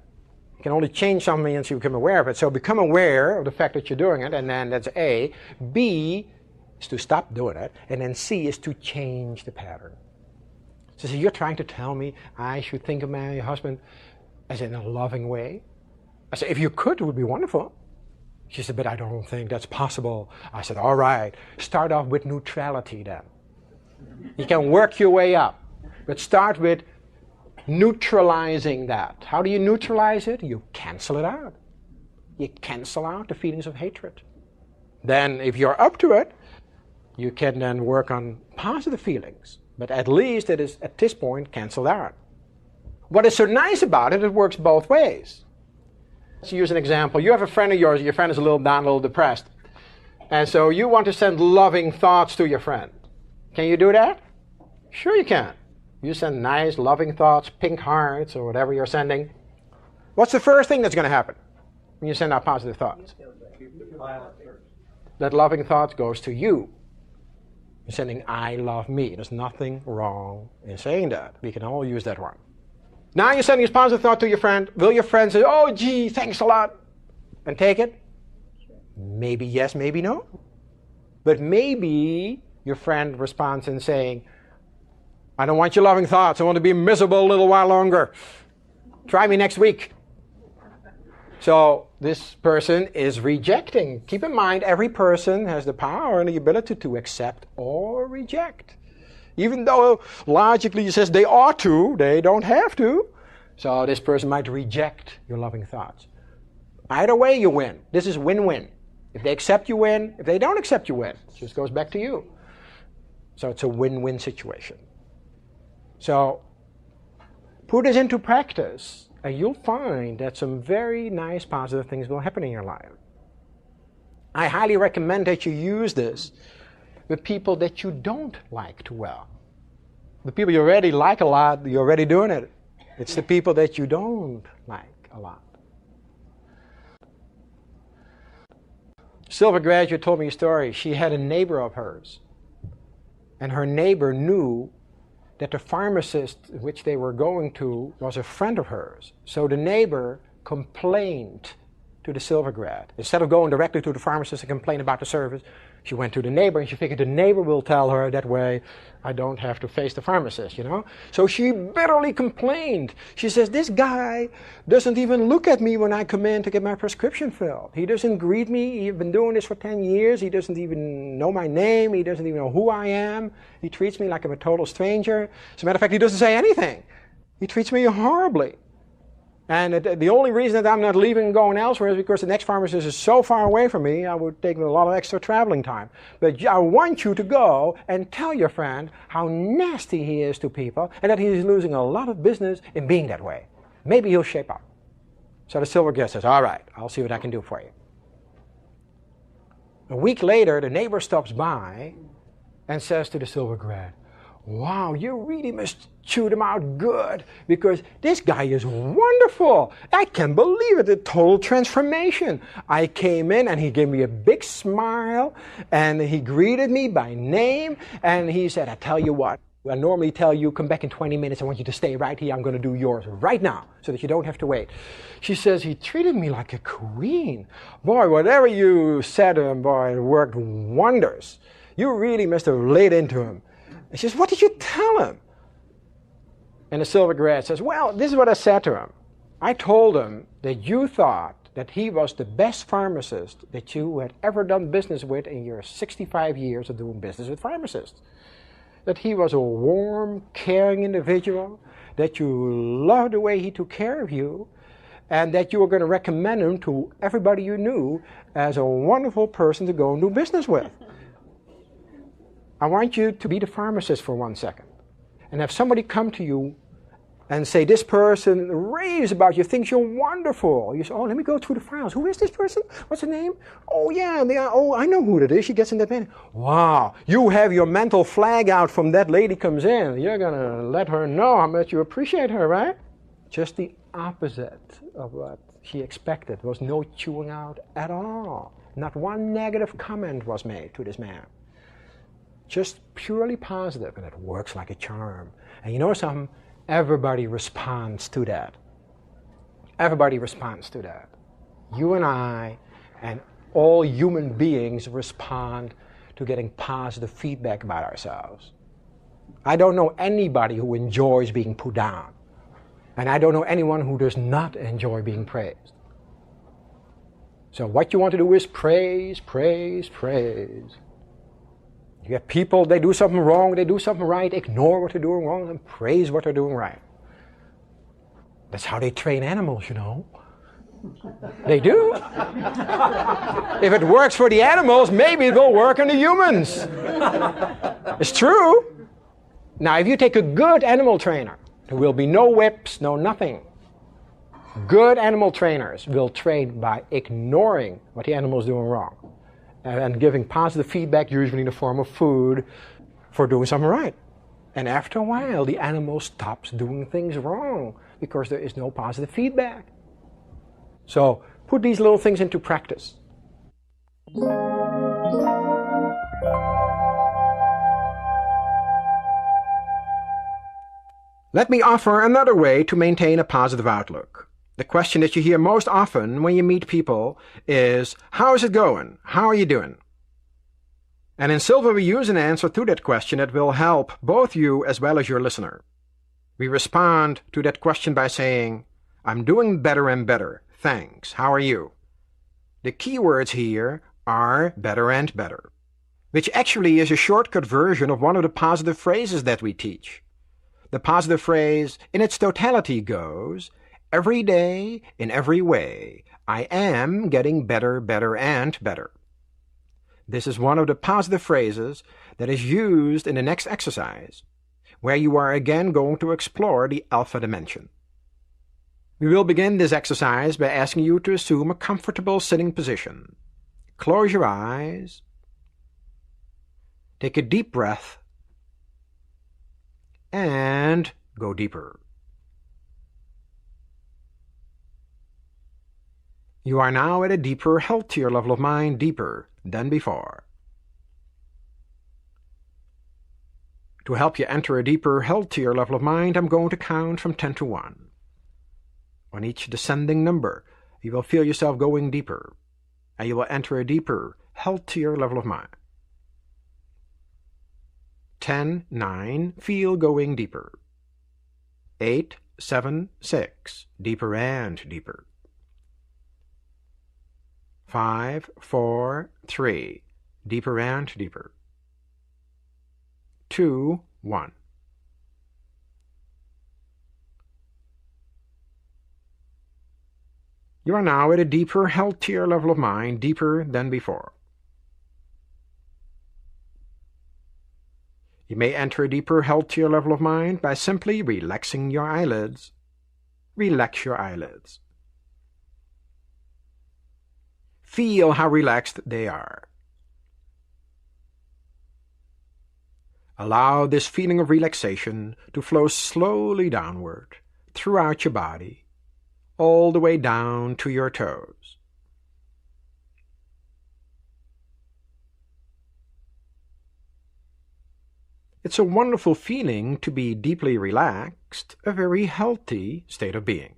A: You can only change something once you become aware of it. So become aware of the fact that you're doing it, and then that's A. B is to stop doing it, and then C is to change the pattern. So you're trying to tell me I should think of my husband as in a loving way? I said, if you could, it would be wonderful. She said, but I don't think that's possible. I said, all right, start off with neutrality then. You can work your way up, but start with neutralizing that. How do you neutralize it? You cancel it out. You cancel out the feelings of hatred. Then if you're up to it, you can then work on positive feelings. But at least it is, at this point, canceled out. What is so nice about it, it works both ways. Let's use an example. You have a friend of yours, your friend is a little down, a little depressed. And so you want to send loving thoughts to your friend. Can you do that? Sure you can. You send nice, loving thoughts, pink hearts, or whatever you're sending. What's the first thing that's going to happen when you send out positive thoughts? That loving thought goes to you. You're sending I love me. There's nothing wrong in saying that. We can all use that one. Now you're sending this positive thought to your friend. Will your friend say, oh gee, thanks a lot, and take it? Maybe yes, maybe no. But maybe your friend responds in saying, I don't want your loving thoughts. I want to be miserable a little while longer. Try me next week. So this person is rejecting. Keep in mind, every person has the power and the ability to accept or reject. Even though logically it says they ought to, they don't have to. So this person might reject your loving thoughts. Either way you win. This is win-win. If they accept, you win. If they don't accept, you win. It just goes back to you. So it's a win-win situation. So put this into practice, and you'll find that some very nice positive things will happen in your life. I highly recommend that you use this with people that you don't like too well. The people you already like a lot, you're already doing it. It's the people that you don't like a lot. Silva graduate told me a story. She had a neighbor of hers, and her neighbor knew that the pharmacist which they were going to was a friend of hers. So the neighbor complained to the Silva grad. Instead of going directly to the pharmacist and complain about the service, she went to the neighbor, and she figured the neighbor will tell her, that way I don't have to face the pharmacist, you know. So she bitterly complained. She says, this guy doesn't even look at me when I come in to get my prescription filled. He doesn't greet me. He's been doing this for 10 years. He doesn't even know my name. He doesn't even know who I am. He treats me like I'm a total stranger. As a matter of fact, he doesn't say anything. He treats me horribly. And the only reason that I'm not leaving and going elsewhere is because the next pharmacist is so far away from me, I would take a lot of extra traveling time. But I want you to go and tell your friend how nasty he is to people and that he's losing a lot of business in being that way. Maybe he'll shape up. So the Silva guest says, all right, I'll see what I can do for you. A week later, the neighbor stops by and says to the Silva grad, wow, you really must chew them out good because this guy is wonderful. I can't believe it, a total transformation. I came in and he gave me a big smile and he greeted me by name and he said, I tell you what, I normally tell you, come back in 20 minutes, I want you to stay right here, I'm going to do yours right now so that you don't have to wait. She says, he treated me like a queen. Boy, whatever you said to him, boy, it worked wonders. You really must have laid into him. And she says, what did you tell him? And the silver grad says, well, this is what I said to him. I told him that you thought that he was the best pharmacist that you had ever done business with in your 65 years of doing business with pharmacists. That he was a warm, caring individual, that you loved the way he took care of you, and that you were going to recommend him to everybody you knew as a wonderful person to go and do business with. I want you to be the pharmacist for 1 second and have somebody come to you and say, this person raves about you, thinks you're wonderful. You say, oh, let me go through the files. Who is this person? What's her name? Oh, yeah, oh, I know who it is. She gets in that meeting. Wow, you have your mental flag out from that lady comes in. You're going to let her know how much you appreciate her, right? Just the opposite of what she expected. There was no chewing out at all. Not one negative comment was made to this man. Just purely positive, and it works like a charm. And you know something? Everybody responds to that. Everybody responds to that. You and I and all human beings respond to getting positive feedback about ourselves. I don't know anybody who enjoys being put down. And I don't know anyone who does not enjoy being praised. So what you want to do is praise, praise, praise. You have people, they do something wrong, they do something right, ignore what they're doing wrong and praise what they're doing right. That's how they train animals, you know. They do. If it works for the animals, maybe it will work on the humans. It's true. Now, if you take a good animal trainer, there will be no whips, no nothing. Good animal trainers will train by ignoring what the animal is doing wrong and giving positive feedback, usually in the form of food, for doing something right. And after a while, the animal stops doing things wrong because there is no positive feedback. So put these little things into practice. Let me offer another way to maintain a positive outlook. The question that you hear most often when you meet people is, how is it going? How are you doing? And in Silva we use an answer to that question that will help both you as well as your listener. We respond to that question by saying, I'm doing better and better. Thanks. How are you? The key words here are better and better, which actually is a shortcut version of one of the positive phrases that we teach. The positive phrase in its totality goes, every day, in every way, I am getting better, better, and better. This is one of the positive phrases that is used in the next exercise, where you are again going to explore the alpha dimension. We will begin this exercise by asking you to assume a comfortable sitting position. Close your eyes. Take a deep breath. And go deeper. You are now at a deeper, healthier level of mind, deeper than before. To help you enter a deeper, healthier level of mind, I'm going to count from 10 to 1. On each descending number, you will feel yourself going deeper, and you will enter a deeper, healthier level of mind. 10, 9, feel going deeper. 8, 7, 6, deeper and deeper. 5, 4, 3, deeper and deeper. 2, 1. You are now at a deeper, healthier level of mind, deeper than before. You may enter a deeper, healthier level of mind by simply relaxing your eyelids. Relax your eyelids. Feel how relaxed they are. Allow this feeling of relaxation to flow slowly downward throughout your body, all the way down to your toes. It's a wonderful feeling to be deeply relaxed, a very healthy state of being.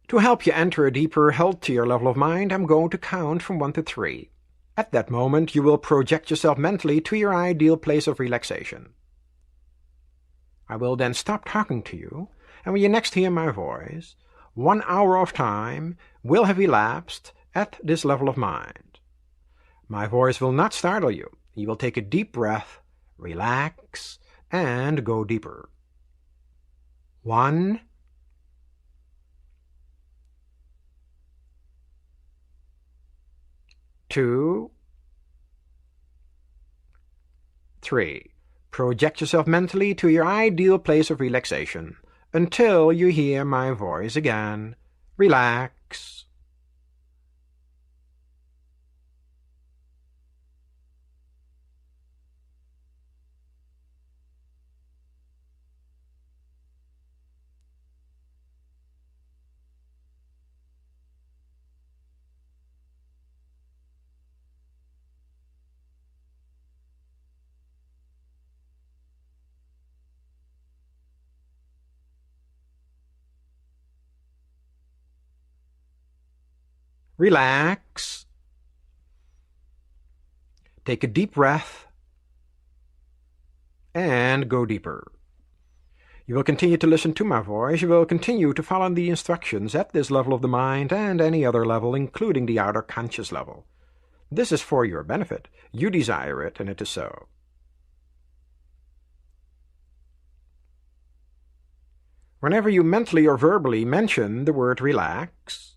A: To help you enter a deeper, healthier level of mind, I'm going to count from 1 to 3. At that moment, you will project yourself mentally to your ideal place of relaxation. I will then stop talking to you, and when you next hear my voice, 1 hour of time will have elapsed at this level of mind. My voice will not startle you. You will take a deep breath, relax, and go deeper. 1, 2, 3. Project yourself mentally to your ideal place of relaxation until you hear my voice again. Relax. Relax. Take a deep breath and go deeper. You will continue to listen to my voice. You will continue to follow the instructions at this level of the mind and any other level, including the outer conscious level. This is for your benefit. You desire it, and it is so. Whenever you mentally or verbally mention the word relax,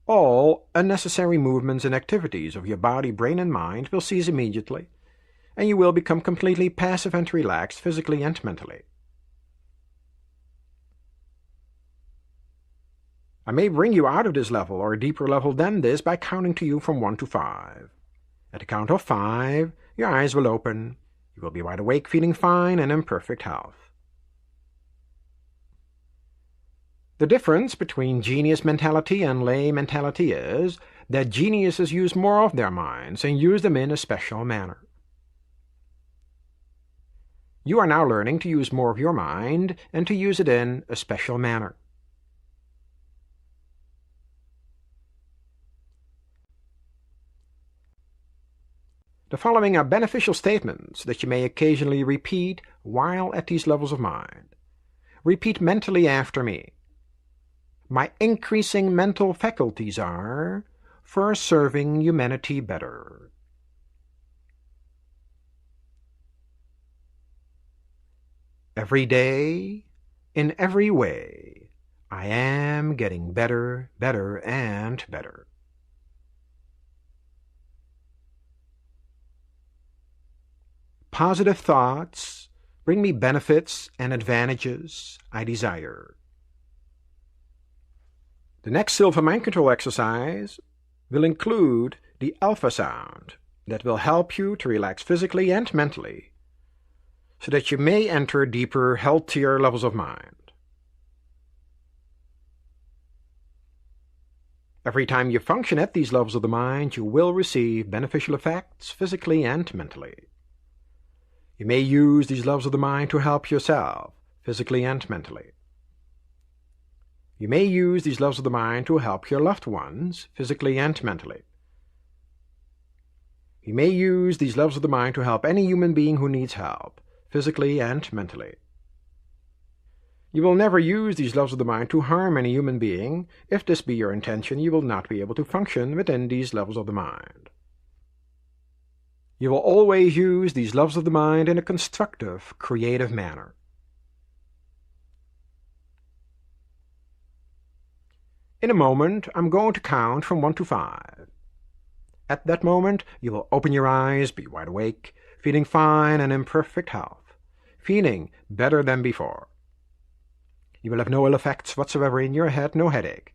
A: all unnecessary movements and activities of your body, brain, and mind will cease immediately, and you will become completely passive and relaxed physically and mentally. I may bring you out of this level or a deeper level than this by counting to you from 1 to 5. At the count of 5, your eyes will open. You will be wide awake, feeling fine and in perfect health. The difference between genius mentality and lay mentality is that geniuses use more of their minds and use them in a special manner. You are now learning to use more of your mind and to use it in a special manner. The following are beneficial statements that you may occasionally repeat while at these levels of mind. Repeat mentally after me. My increasing mental faculties are for serving humanity better. Every day, in every way, I am getting better, better, and better. Positive thoughts bring me benefits and advantages I desire. The next Silva Mind Control exercise will include the alpha sound that will help you to relax physically and mentally so that you may enter deeper, healthier levels of mind. Every time you function at these levels of the mind, you will receive beneficial effects physically and mentally. You may use these levels of the mind to help yourself physically and mentally. You may use these levels of the mind to help your loved ones, physically and mentally. You may use these levels of the mind to help any human being who needs help, physically and mentally. You will never use these levels of the mind to harm any human being. If this be your intention, you will not be able to function within these levels of the mind. You will always use these levels of the mind in a constructive, creative manner. In a moment, I'm going to count from 1 to 5. At that moment, you will open your eyes, be wide awake, feeling fine and in perfect health, feeling better than before. You will have no ill effects whatsoever in your head, no headache.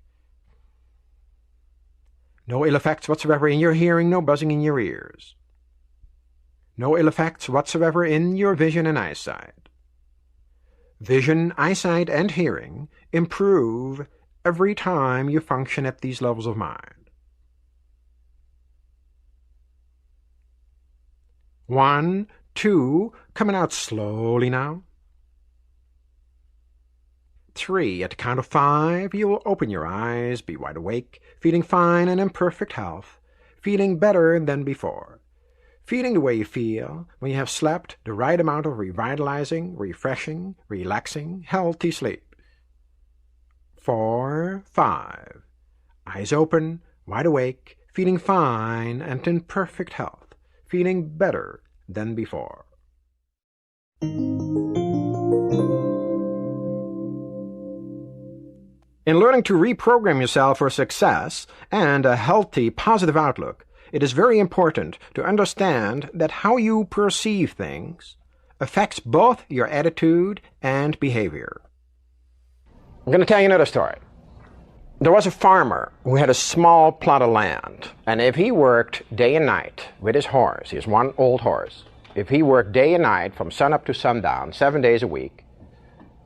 A: No ill effects whatsoever in your hearing, no buzzing in your ears. No ill effects whatsoever in your vision and eyesight. Vision, eyesight, and hearing improve every time you function at these levels of mind. 1, 2, coming out slowly now. 3, at the count of 5, you will open your eyes, be wide awake, feeling fine and in perfect health, feeling better than before. Feeling the way you feel when you have slept the right amount of revitalizing, refreshing, relaxing, healthy sleep. 4, 5. Eyes open, wide awake, feeling fine and in perfect health, feeling better than before. In learning to reprogram yourself for success and a healthy, positive outlook, it is very important to understand that how you perceive things affects both your attitude and behavior. I'm going to tell you another story. There was a farmer who had a small plot of land, and if he worked day and night with his horse, he has one old horse, if he worked day and night from sunup to sundown, 7 days a week,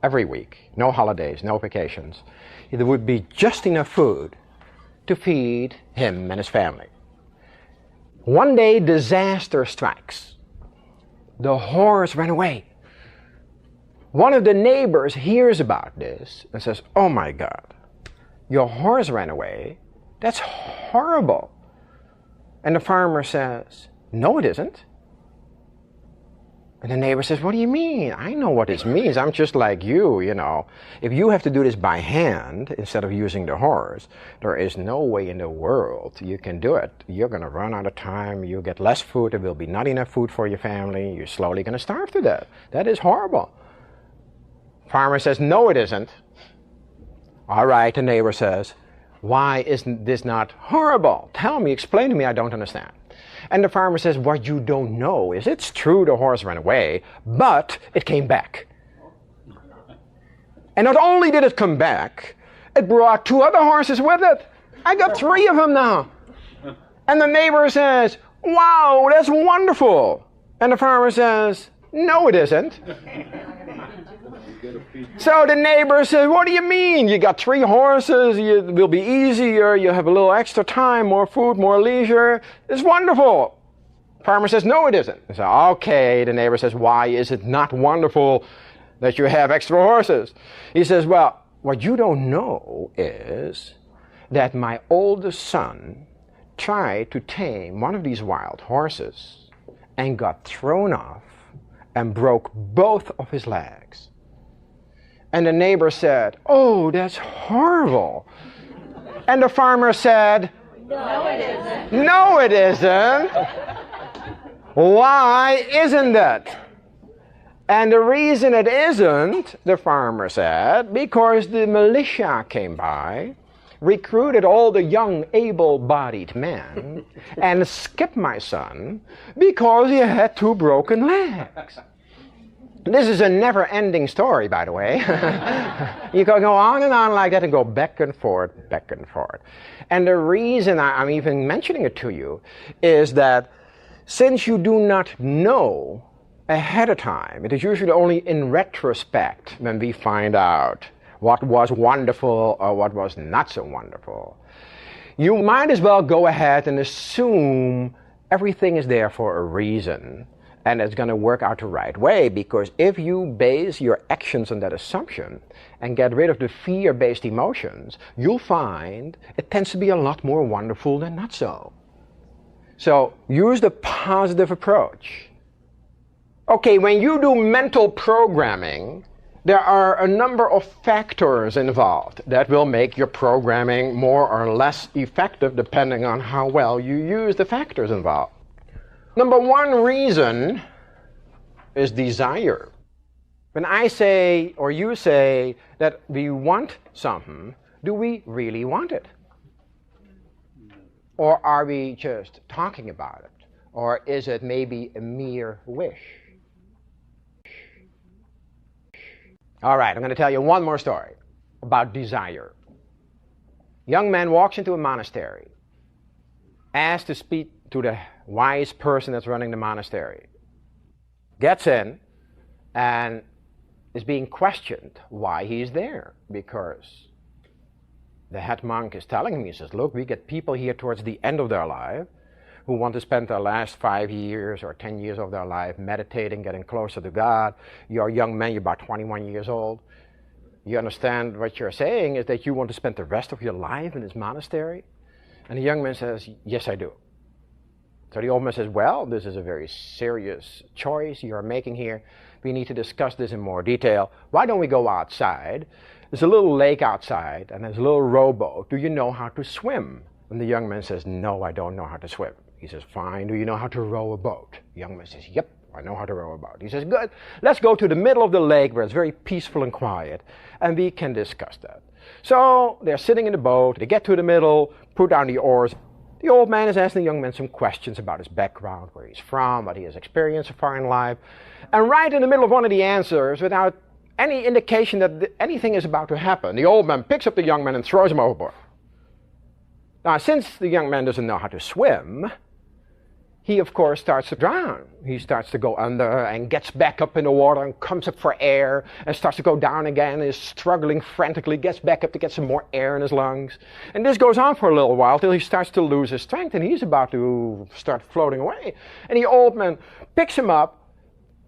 A: every week, no holidays, no vacations, there would be just enough food to feed him and his family. One day, disaster strikes. The horse ran away. One of the neighbors hears about this and says, "Oh my God, your horse ran away? That's horrible." And the farmer says, "No, it isn't." And the neighbor says, "What do you mean? I know what this means. I'm just like you, you know. If you have to do this by hand instead of using the horse, there is no way in the world you can do it. You're going to run out of time. You'll get less food. There will be not enough food for your family. You're slowly going to starve to death. That is horrible." Farmer says, "No, it isn't." "All right," the neighbor says, "why isn't this not horrible? Tell me, explain to me, I don't understand." And the farmer says, "What you don't know is it's true the horse ran away, but it came back. And not only did it come back, it brought 2 other horses with it. I got 3 of them now." And the neighbor says, "Wow, that's wonderful." And the farmer says, "No, it isn't." So the neighbor says, "What do you mean? You got 3 horses, it will be easier, you have a little extra time, more food, more leisure. It's wonderful." Farmer says, "No, it isn't." So, "Okay," the neighbor says, "why is it not wonderful that you have extra horses?" He says, "Well, what you don't know is that my oldest son tried to tame one of these wild horses and got thrown off and broke both of his legs." And the neighbor said, "Oh, that's horrible." And the farmer said, "No, it isn't." "No, it isn't." "Why isn't it?" And the reason it isn't, the farmer said, because the militia came by, recruited all the young, able-bodied men, and skipped my son because he had 2 broken legs. This is a never-ending story, by the way. You can go on and on like that and go back and forth, back and forth. And the reason I'm even mentioning it to you is that since you do not know ahead of time, it is usually only in retrospect when we find out what was wonderful or what was not so wonderful. You might as well go ahead and assume everything is there for a reason. And it's going to work out the right way, because if you base your actions on that assumption and get rid of the fear-based emotions, you'll find it tends to be a lot more wonderful than not so. So use the positive approach. Okay, when you do mental programming, there are a number of factors involved that will make your programming more or less effective depending on how well you use the factors involved. Number 1 reason is desire. When I say, or you say, that we want something, do we really want it? Or are we just talking about it? Or is it maybe a mere wish? All right, I'm going to tell you one more story about desire. Young man walks into a monastery, asks to speak to the wise person that's running the monastery. gets in and is being questioned why he's there, because the head monk is telling him, he says, look, we get people here towards the end of their life who want to spend their last 5 years or 10 years of their life meditating, getting closer to God. You're a young man, you're about 21 years old. You understand what you're saying is that you want to spend the rest of your life in this monastery? And the young man says, yes, I do. So the old man says, well, this is a very serious choice you're making here. We need to discuss this in more detail. Why don't we go outside? There's a little lake outside and there's a little rowboat. Do you know how to swim? And the young man says, no, I don't know how to swim. He says, fine, do you know how to row a boat? The young man says, yep, I know how to row a boat. He says, good, let's go to the middle of the lake where it's very peaceful and quiet, and we can discuss that. So they're sitting in the boat, they get to the middle, put down the oars. The old man is asking the young man some questions about his background, where he's from, what he has experienced so far in life. And right in the middle of one of the answers, without any indication that anything is about to happen, the old man picks up the young man and throws him overboard. Now, since the young man doesn't know how to swim, he, of course, starts to drown. He starts to go under and gets back up in the water and comes up for air and starts to go down again and is struggling frantically, gets back up to get some more air in his lungs. And this goes on for a little while till he starts to lose his strength and he's about to start floating away. And the old man picks him up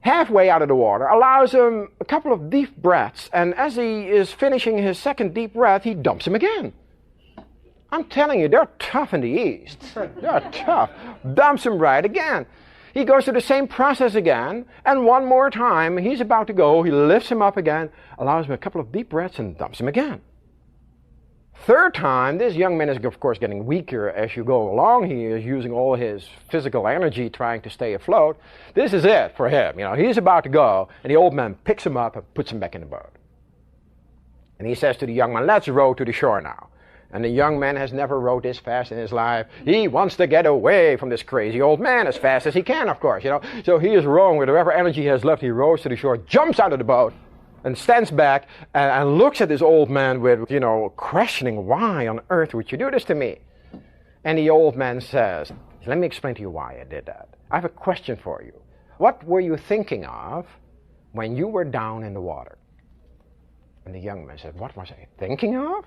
A: halfway out of the water, allows him a couple of deep breaths, and as he is finishing his second deep breath, he dumps him again. I'm telling you, they're tough in the East. They're tough. Dumps him right again. He goes through the same process again, and one more time, he's about to go, he lifts him up again, allows him a couple of deep breaths, and dumps him again. Third time, this young man is, of course, getting weaker as you go along. He is using all his physical energy trying to stay afloat. This is it for him. He's about to go, and the old man picks him up and puts him back in the boat. And he says to the young man, let's row to the shore now. And the young man has never rowed this fast in his life. He wants to get away from this crazy old man as fast as he can, of course, So he is rowing with whatever energy he has left. He rows to the shore, jumps out of the boat, and stands back and looks at this old man with, questioning, why on earth would you do this to me? And the old man says, let me explain to you why I did that. I have a question for you. What were you thinking of when you were down in the water? And the young man said, what was I thinking of?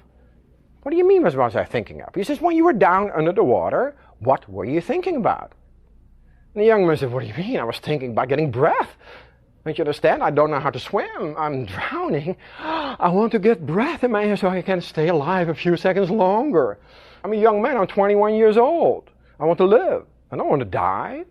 A: What do you mean, what was I thinking of? He says, when you were down under the water, what were you thinking about? And the young man said, what do you mean? I was thinking about getting breath. Don't you understand? I don't know how to swim. I'm drowning. I want to get breath in my air so I can stay alive a few seconds longer. I'm a young man. I'm 21 years old. I want to live. I don't want to die.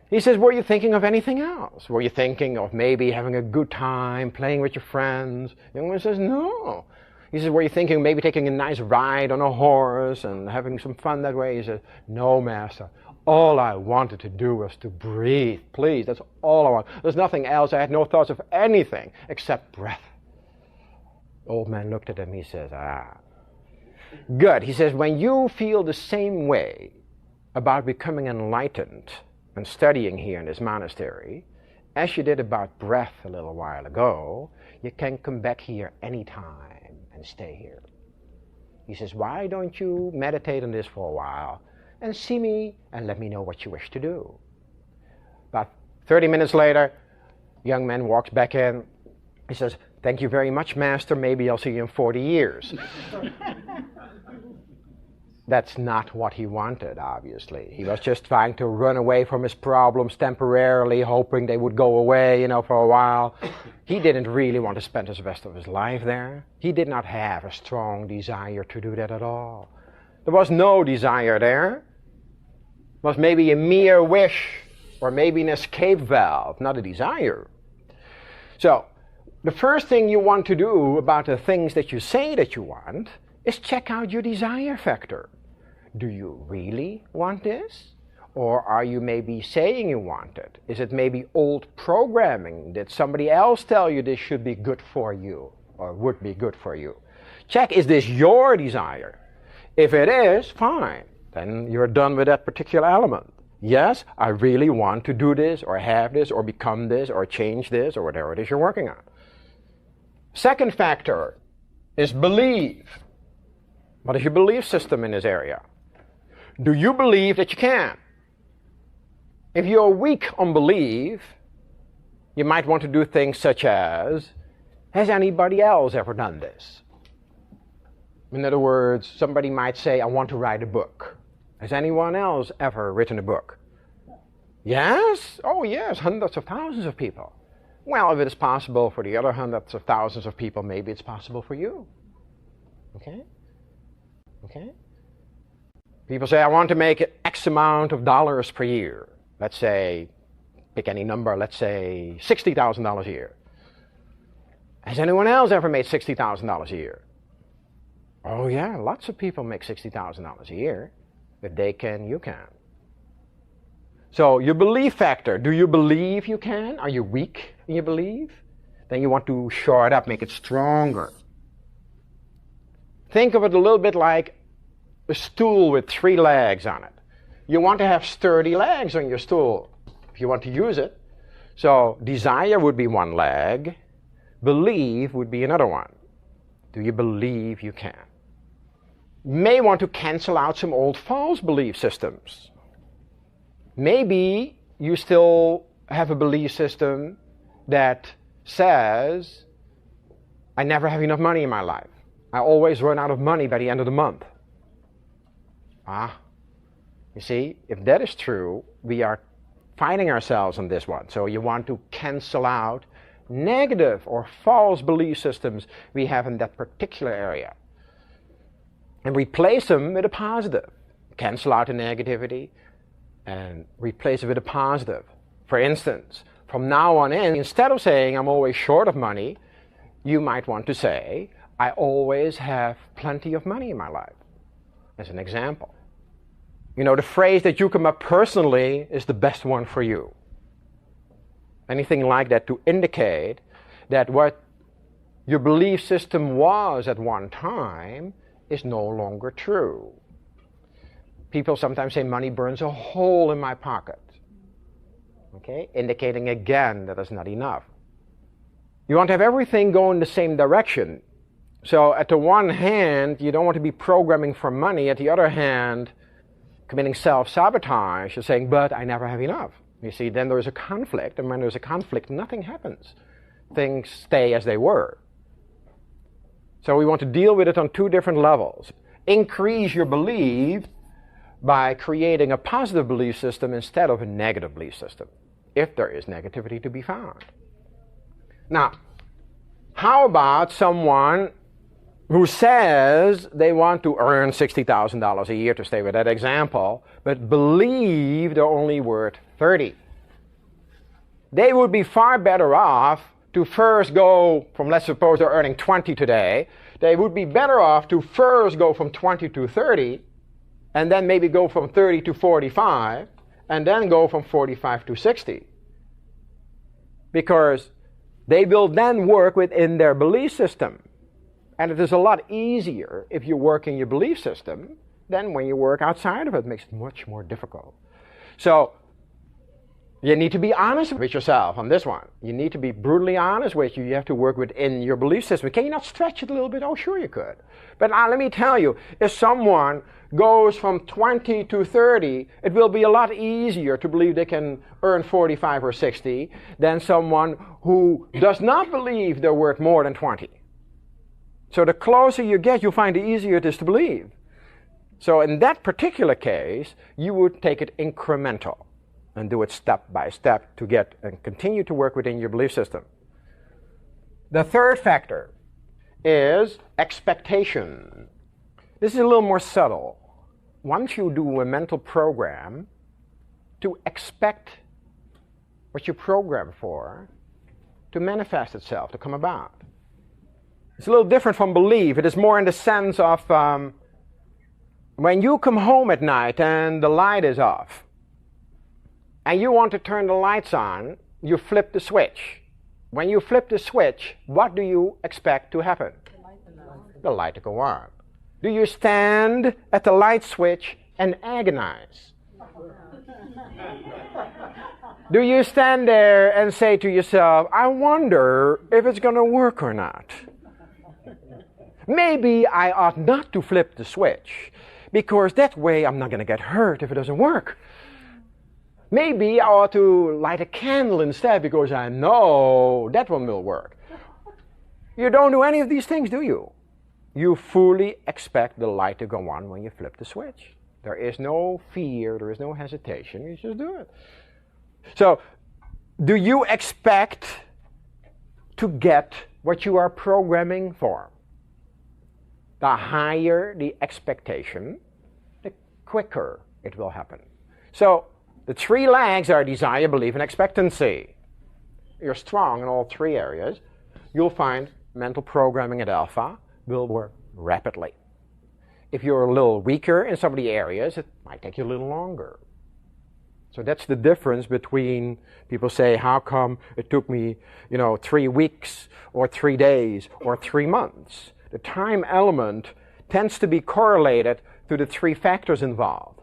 A: He says, were you thinking of anything else? Were you thinking of maybe having a good time, playing with your friends? The young man says, no. He says, were you thinking of maybe taking a nice ride on a horse and having some fun that way? He says, no, master. All I wanted to do was to breathe. Please, that's all I want. There's nothing else. I had no thoughts of anything except breath. The old man looked at him. He says, good. He says, when you feel the same way about becoming enlightened and studying here in this monastery as you did about breath a little while ago, you can come back here anytime and stay here. He says, why don't you meditate on this for a while and see me and let me know what you wish to do? About 30 minutes later, the young man walks back in. He says, thank you very much, master. Maybe I'll see you in 40 years. That's not what he wanted, obviously. He was just trying to run away from his problems temporarily, hoping they would go away, for a while. He didn't really want to spend the rest of his life there. He did not have a strong desire to do that at all. There was no desire there. It was maybe a mere wish, or maybe an escape valve, not a desire. So, the first thing you want to do about the things that you say that you want is check out your desire factor. Do you really want this? Or are you maybe saying you want it? Is it maybe old programming? Did somebody else tell you this should be good for you or would be good for you? Check, is this your desire? If it is, fine. Then you're done with that particular element. Yes, I really want to do this or have this or become this or change this or whatever it is you're working on. Second factor is belief. What is your belief system in this area? Do you believe that you can? If you're weak on belief, You might want to do things such as, has anybody else ever done this? In other words, somebody might say, I want to write a book. Has anyone else ever written a book? Yes? Oh yes, hundreds of thousands of people. Well, if it is possible for the other hundreds of thousands of people, maybe it's possible for you. Okay? Okay? People say, I want to make X amount of dollars per year. Let's say, pick any number, let's say $60,000 a year. Has anyone else ever made $60,000 a year? Oh yeah, lots of people make $60,000 a year. If they can, you can. So your belief factor, do you believe you can? Are you weak in your belief? Then you want to shore it up, make it stronger. Think of it a little bit like a stool with 3 legs on it. You want to have sturdy legs on your stool if you want to use it. So desire would be one leg, believe would be another one. Do you believe you can? You may want to cancel out some old false belief systems. Maybe you still have a belief system that says, I never have enough money in my life. I always run out of money by the end of the month. You see, if that is true, we are fighting ourselves on this one. So you want to cancel out negative or false belief systems we have in that particular area and replace them with a positive. Cancel out the negativity and replace it with a positive. For instance, from now on in, instead of saying I'm always short of money, you might want to say I always have plenty of money in my life, as an example. You know, the phrase that you come up personally is the best one for you. Anything like that to indicate that what your belief system was at one time is no longer true. People sometimes say money burns a hole in my pocket. Okay, indicating again that is not enough. You want to have everything go in the same direction. So at the one hand, you don't want to be programming for money. At the other hand, committing self-sabotage, you're saying, but I never have enough. You see, then there's a conflict, and when there's a conflict, nothing happens. Things stay as they were. So we want to deal with it on 2 different levels. Increase your belief by creating a positive belief system instead of a negative belief system, if there is negativity to be found. Now, how about someone who says they want to earn $60,000 a year, to stay with that example, but believe they're only worth 30? They would be far better off to first go from, let's suppose they're earning 20 today, they would be better off to first go from 20 to 30, and then maybe go from 30 to 45, and then go from 45 to 60. Because they will then work within their belief system. And it is a lot easier if you work in your belief system than when you work outside of it. It makes it much more difficult. So you need to be honest with yourself on this one. You need to be brutally honest with you. You have to work within your belief system. Can you not stretch it a little bit? Oh, sure you could. But let me tell you, if someone goes from 20 to 30, it will be a lot easier to believe they can earn 45 or 60 than someone who does not believe they're worth more than 20. So the closer you get, you find the easier it is to believe. So in that particular case, you would take it incremental and do it step by step to get and continue to work within your belief system. The third factor is expectation. This is a little more subtle. Once you do a mental program, to expect what you programmed for to manifest itself, to come about. It's a little different from belief. It is more in the sense of when you come home at night and the light is off, and you want to turn the lights on, you flip the switch. When you flip the switch, what do you expect to happen? The light to go on. Do you stand at the light switch and agonize? Do you stand there and say to yourself, I wonder if it's going to work or not? Maybe I ought not to flip the switch, because that way I'm not going to get hurt if it doesn't work. Maybe I ought to light a candle instead because I know that one will work. You don't do any of these things, do you? You fully expect the light to go on when you flip the switch. There is no fear, there is no hesitation, you just do it. So, do you expect to get what you are programming for? The higher the expectation, the quicker it will happen. So, the three legs are desire, belief, and expectancy. You're strong in all three areas. You'll find mental programming at alpha will work rapidly. If you're a little weaker in some of the areas, it might take you a little longer. So that's the difference between people say, how come it took me, 3 weeks or 3 days or 3 months? The time element tends to be correlated to the three factors involved.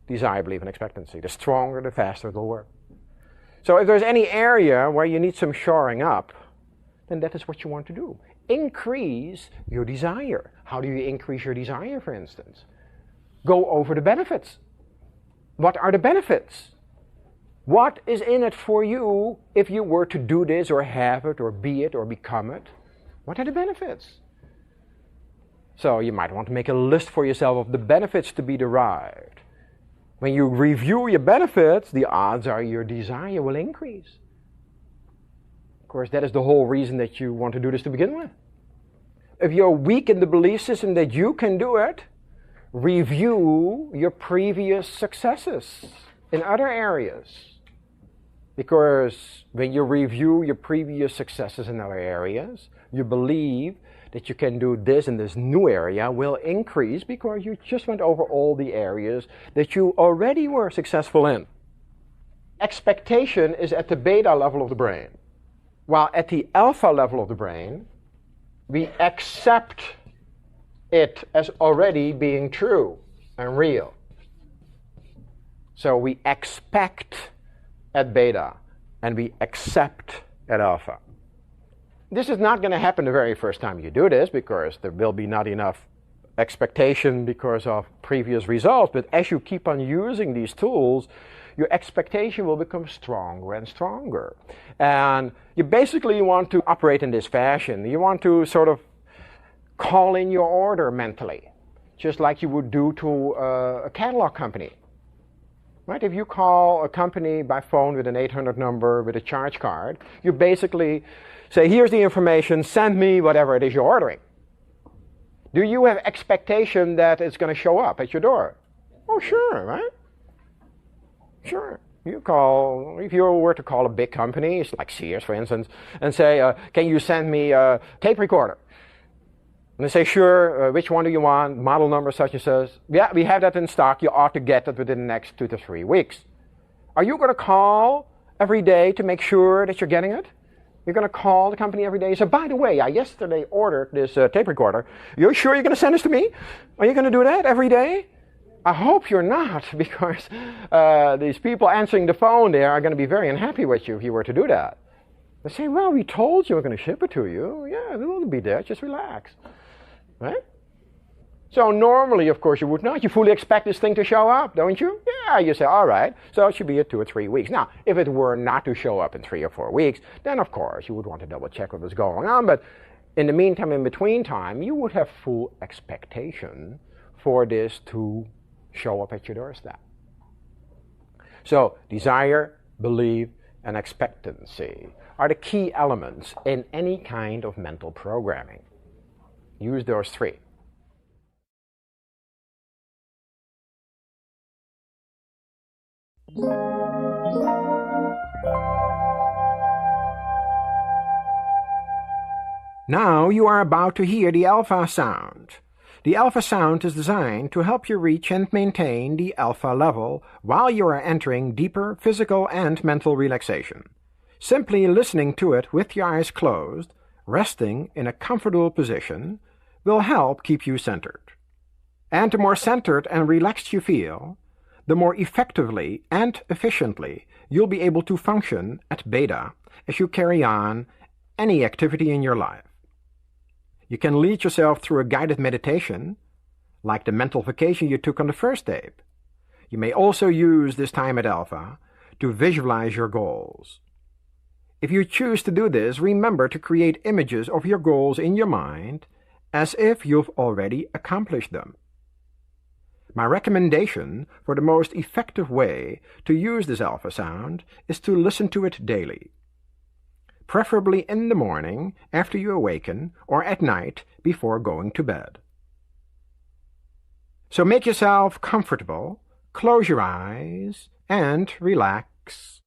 A: Desire, belief, and expectancy. The stronger, the faster it will work. So if there's any area where you need some shoring up, then that is what you want to do. Increase your desire. How do you increase your desire, for instance? Go over the benefits. What are the benefits? What is in it for you if you were to do this or have it or be it or become it? What are the benefits? So you might want to make a list for yourself of the benefits to be derived. When you review your benefits, the odds are your desire will increase. Of course, that is the whole reason that you want to do this to begin with. If you're weak in the belief system that you can do it, review your previous successes in other areas. Because when you review your previous successes in other areas, you believe that you can do this in this new area will increase because you just went over all the areas that you already were successful in. Expectation is at the beta level of the brain. While at the alpha level of the brain, we accept it as already being true and real. So we expect at beta and we accept at alpha. This is not going to happen the very first time you do this because there will be not enough expectation because of previous results. But as you keep on using these tools, your expectation will become stronger and stronger. And you basically want to operate in this fashion. You want to sort of call in your order mentally, just like you would do to a catalog company. Right? If you call a company by phone with an 800 number with a charge card, you basically say, here's the information, send me whatever it is you're ordering. Do you have expectation that it's going to show up at your door? Oh, sure, right? Sure. You call, if you were to call a big company, like Sears, for instance, and say, can you send me a tape recorder? And they say, sure, which one do you want? Model number such and such. Yeah, we have that in stock. You ought to get it within the next 2 to 3 weeks. Are you going to call every day to make sure that you're getting it? You're going to call the company every day and say, by the way, I yesterday ordered this tape recorder. You're sure you're going to send this to me? Are you going to do that every day? I hope you're not, because these people answering the phone there are going to be very unhappy with you if you were to do that. They say, well, we told you we're going to ship it to you. Yeah, it will be there. Just relax. Right? So normally, of course, you would not. You fully expect this thing to show up, don't you? Yeah, you say, all right, so it should be at 2 or 3 weeks. Now, if it were not to show up in 3 or 4 weeks, then of course you would want to double check what was going on. But in the meantime, in between time, you would have full expectation for this to show up at your doorstep. So, desire, belief, and expectancy are the key elements in any kind of mental programming. Use those three. Now you are about to hear the alpha sound. The alpha sound is designed to help you reach and maintain the alpha level while you are entering deeper physical and mental relaxation. Simply listening to it with your eyes closed, resting in a comfortable position, will help keep you centered. And the more centered and relaxed you feel, the more effectively and efficiently you'll be able to function at beta as you carry on any activity in your life. You can lead yourself through a guided meditation, like the mental vacation you took on the first tape. You may also use this time at alpha to visualize your goals. If you choose to do this, remember to create images of your goals in your mind as if you've already accomplished them. My recommendation for the most effective way to use this alpha sound is to listen to it daily, preferably in the morning after you awaken or at night before going to bed. So make yourself comfortable, close your eyes, and relax.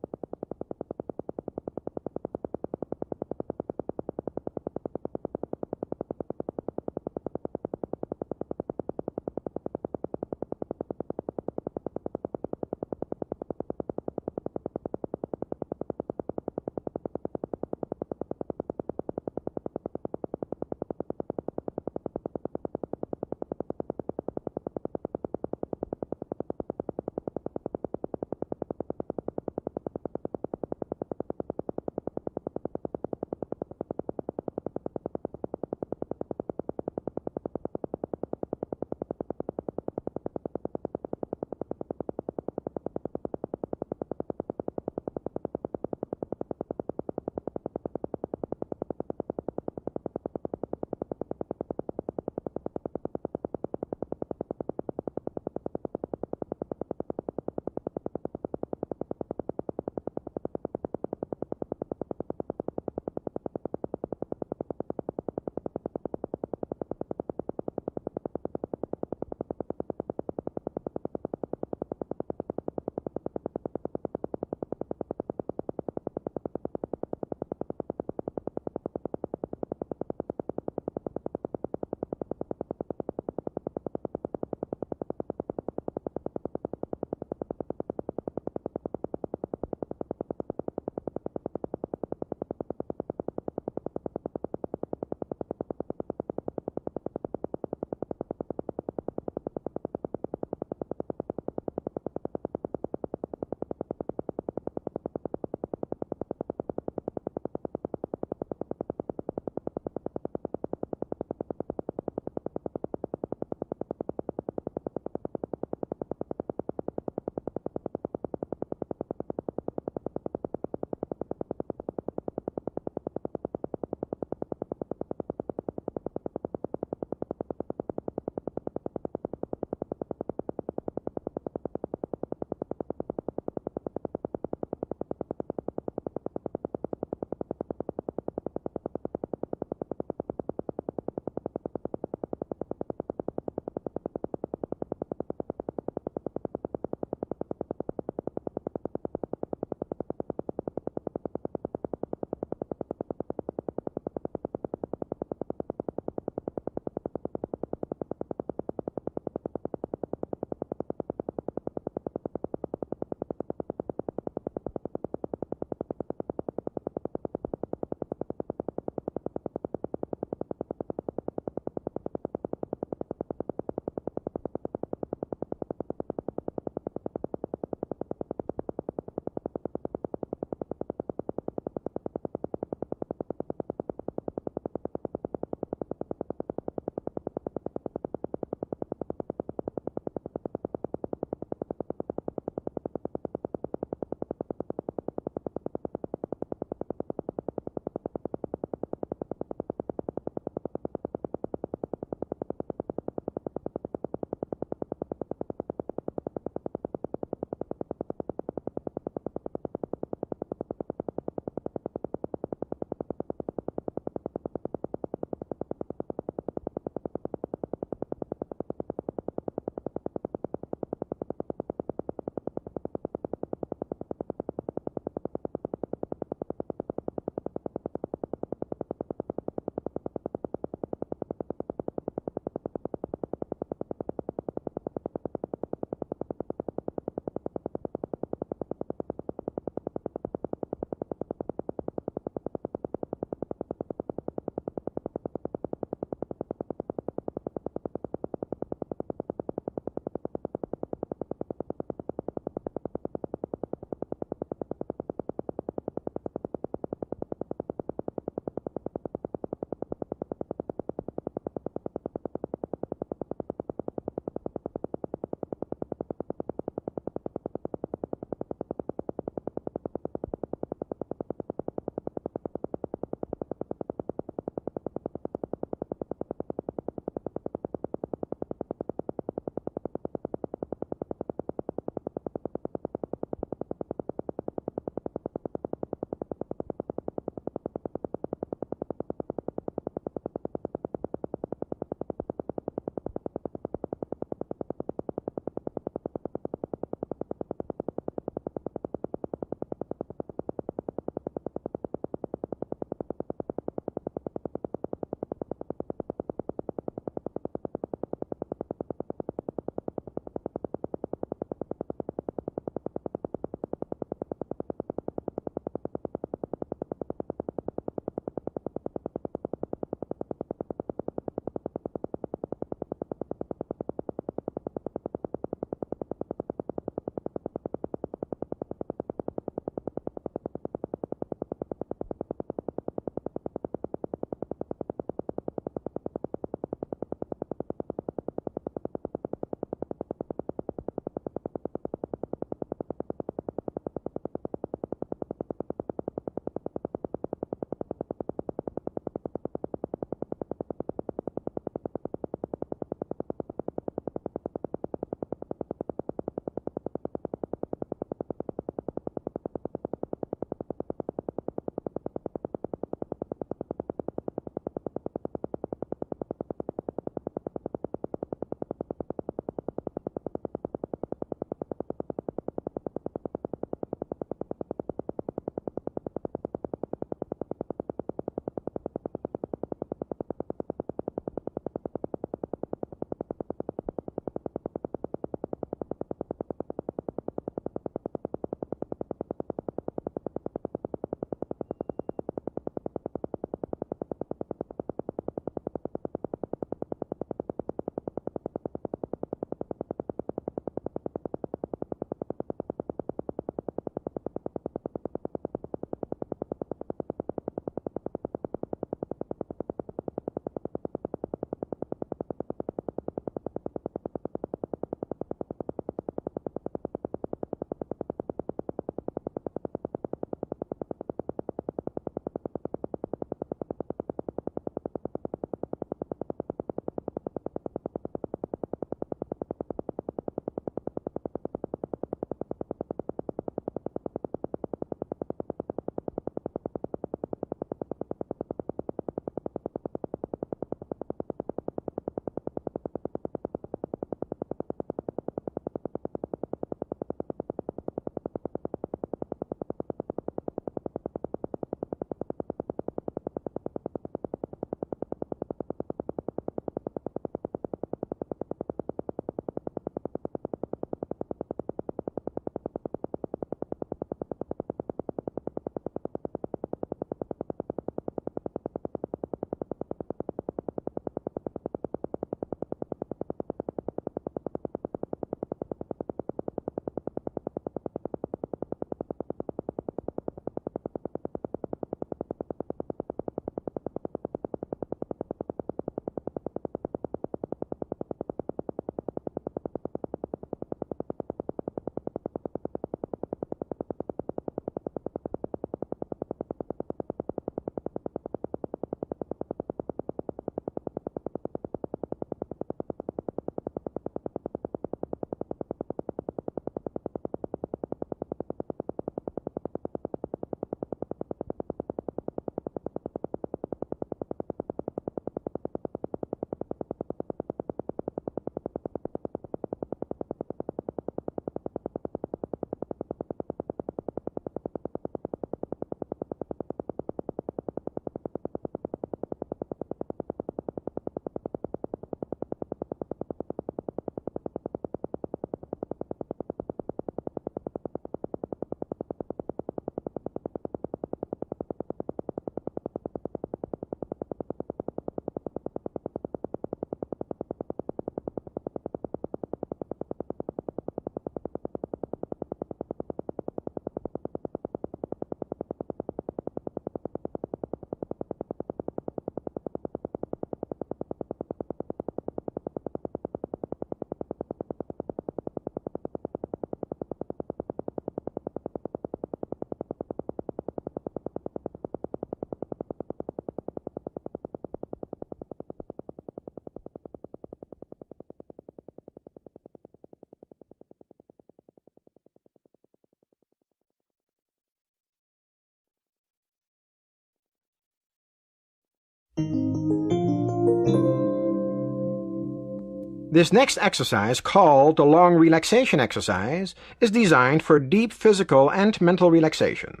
A: This next exercise, called the long relaxation exercise, is designed for deep physical and mental relaxation,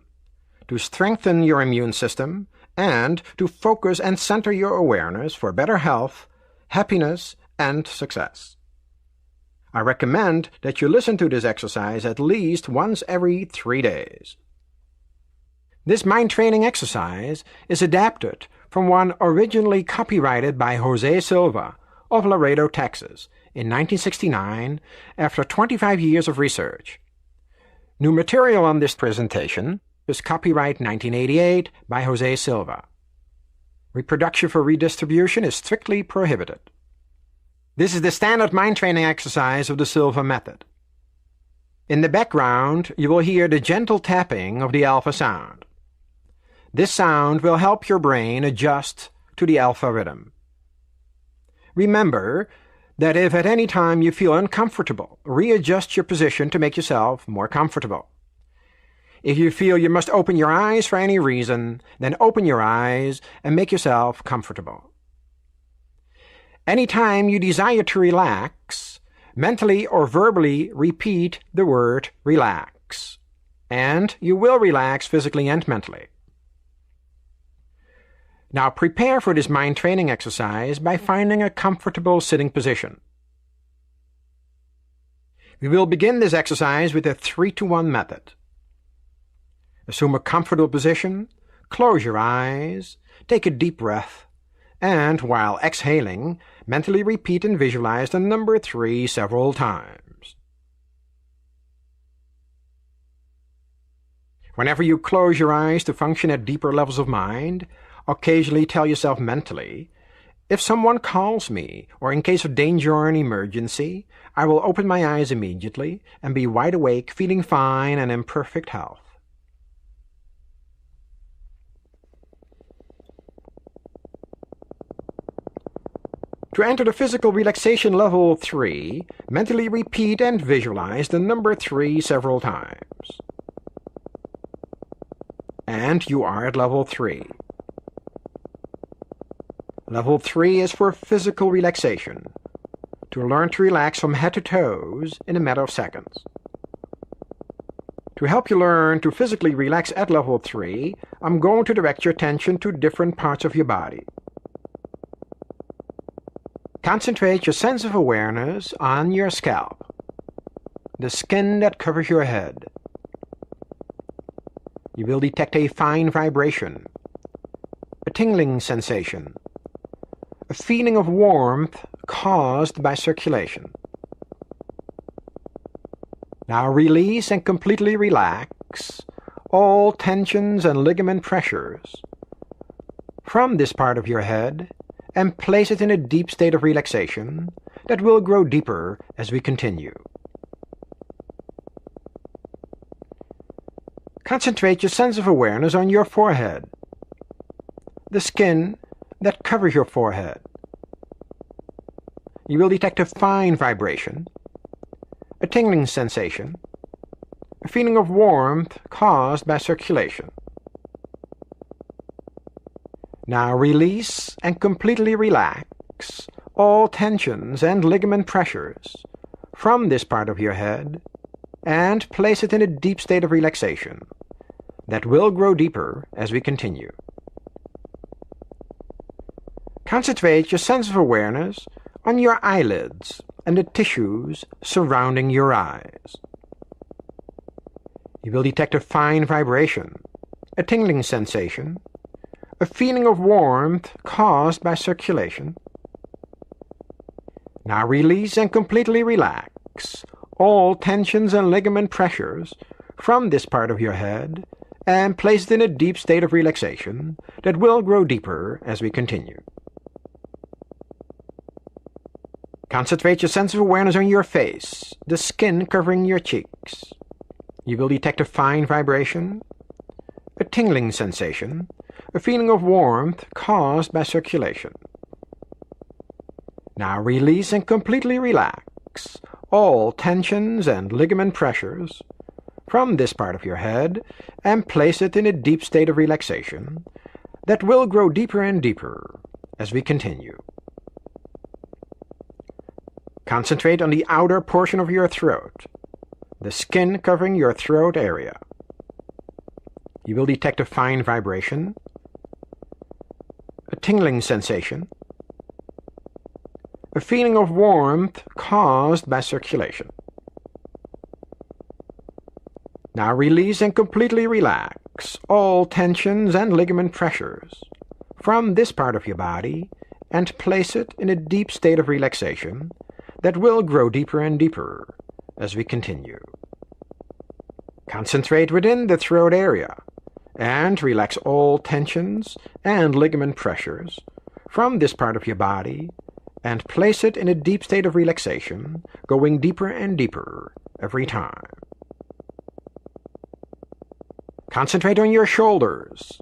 A: to strengthen your immune system, and to focus and center your awareness for better health, happiness, and success. I recommend that you listen to this exercise at least once every 3 days. This mind training exercise is adapted from one originally copyrighted by Jose Silva of Laredo, Texas, in 1969 after 25 years of research. New material on this presentation is copyright 1988 by Jose Silva. Reproduction for redistribution is strictly prohibited. This is the standard mind training exercise of the Silva Method. In the background, you will hear the gentle tapping of the alpha sound. This sound will help your brain adjust to the alpha rhythm. Remember that if at any time you feel uncomfortable, readjust your position to make yourself more comfortable. If you feel you must open your eyes for any reason, then open your eyes and make yourself comfortable. Anytime you desire to relax, mentally or verbally repeat the word relax, and you will relax physically and mentally. Now prepare for this mind training exercise by finding a comfortable sitting position. We will begin this exercise with a 3-to-1 method. Assume a comfortable position, close your eyes, take a deep breath, and while exhaling, mentally repeat and visualize the number 3 several times. Whenever you close your eyes to function at deeper levels of mind, occasionally tell yourself mentally, if someone calls me, or in case of danger or an emergency, I will open my eyes immediately and be wide awake, feeling fine and in perfect health. To enter the physical relaxation level 3, mentally repeat and visualize the number 3 several times. And you are at level 3. Level 3 is for physical relaxation, to learn to relax from head to toes in a matter of seconds. To help you learn to physically relax at level 3, I'm going to direct your attention to different parts of your body. Concentrate your sense of awareness on your scalp, the skin that covers your head. You will detect a fine vibration, a tingling sensation, a feeling of warmth caused by circulation. Now release and completely relax all tensions and ligament pressures from this part of your head and place it in a deep state of relaxation that will grow deeper as we continue. Concentrate your sense of awareness on your forehead, the skin that covers your forehead. You will detect a fine vibration, a tingling sensation, a feeling of warmth caused by circulation. Now release and completely relax all tensions and ligament pressures from this part of your head and place it in a deep state of relaxation that will grow deeper as we continue. Concentrate your sense of awareness on your eyelids and the tissues surrounding your eyes. You will detect a fine vibration, a tingling sensation, a feeling of warmth caused by circulation. Now release and completely relax all tensions and ligament pressures from this part of your head and place it in a deep state of relaxation that will grow deeper as we continue. Concentrate your sense of awareness on your face, the skin covering your cheeks. You will detect a fine vibration, a tingling sensation, a feeling of warmth caused by circulation. Now release and completely relax all tensions and ligament pressures from this part of your head and place it in a deep state of relaxation that will grow deeper and deeper as we continue. Concentrate on the outer portion of your throat, the skin covering your throat area. You will detect a fine vibration, a tingling sensation, a feeling of warmth caused by circulation. Now release and completely relax all tensions and ligament pressures from this part of your body and place it in a deep state of relaxation that will grow deeper and deeper as we continue. Concentrate within the throat area and relax all tensions and ligament pressures from this part of your body and place it in a deep state of relaxation, going deeper and deeper every time. Concentrate on your shoulders.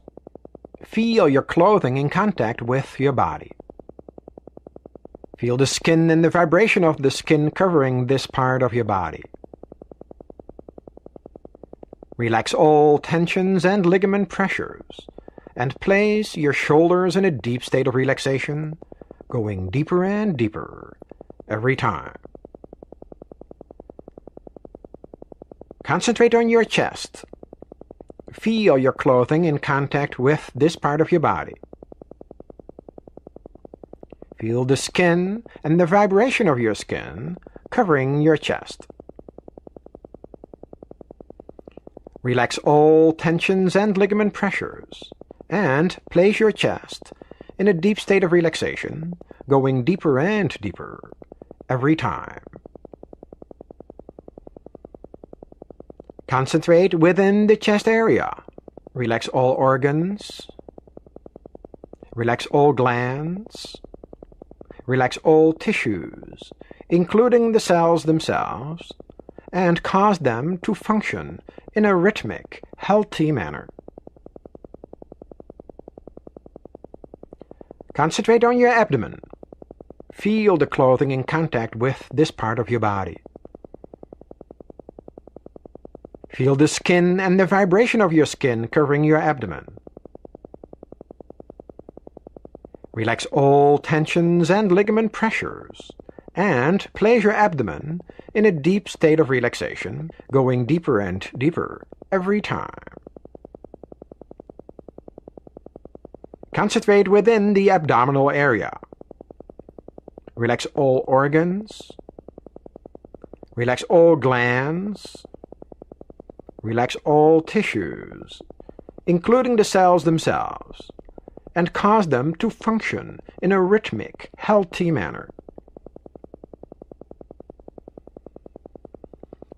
A: Feel your clothing in contact with your body. Feel the skin and the vibration of the skin covering this part of your body. Relax all tensions and ligament pressures and place your shoulders in a deep state of relaxation, going deeper and deeper every time. Concentrate on your chest. Feel your clothing in contact with this part of your body. Feel the skin and the vibration of your skin covering your chest. Relax all tensions and ligament pressures and place your chest in a deep state of relaxation, going deeper and deeper every time. Concentrate within the chest area. Relax all organs. Relax all glands. Relax all tissues, including the cells themselves, and cause them to function in a rhythmic, healthy manner. Concentrate on your abdomen. Feel the clothing in contact with this part of your body. Feel the skin and the vibration of your skin covering your abdomen. Relax all tensions and ligament pressures and place your abdomen in a deep state of relaxation, going deeper and deeper every time. Concentrate within the abdominal area. Relax all organs. Relax all glands. Relax all tissues, including the cells themselves, and cause them to function in a rhythmic, healthy manner.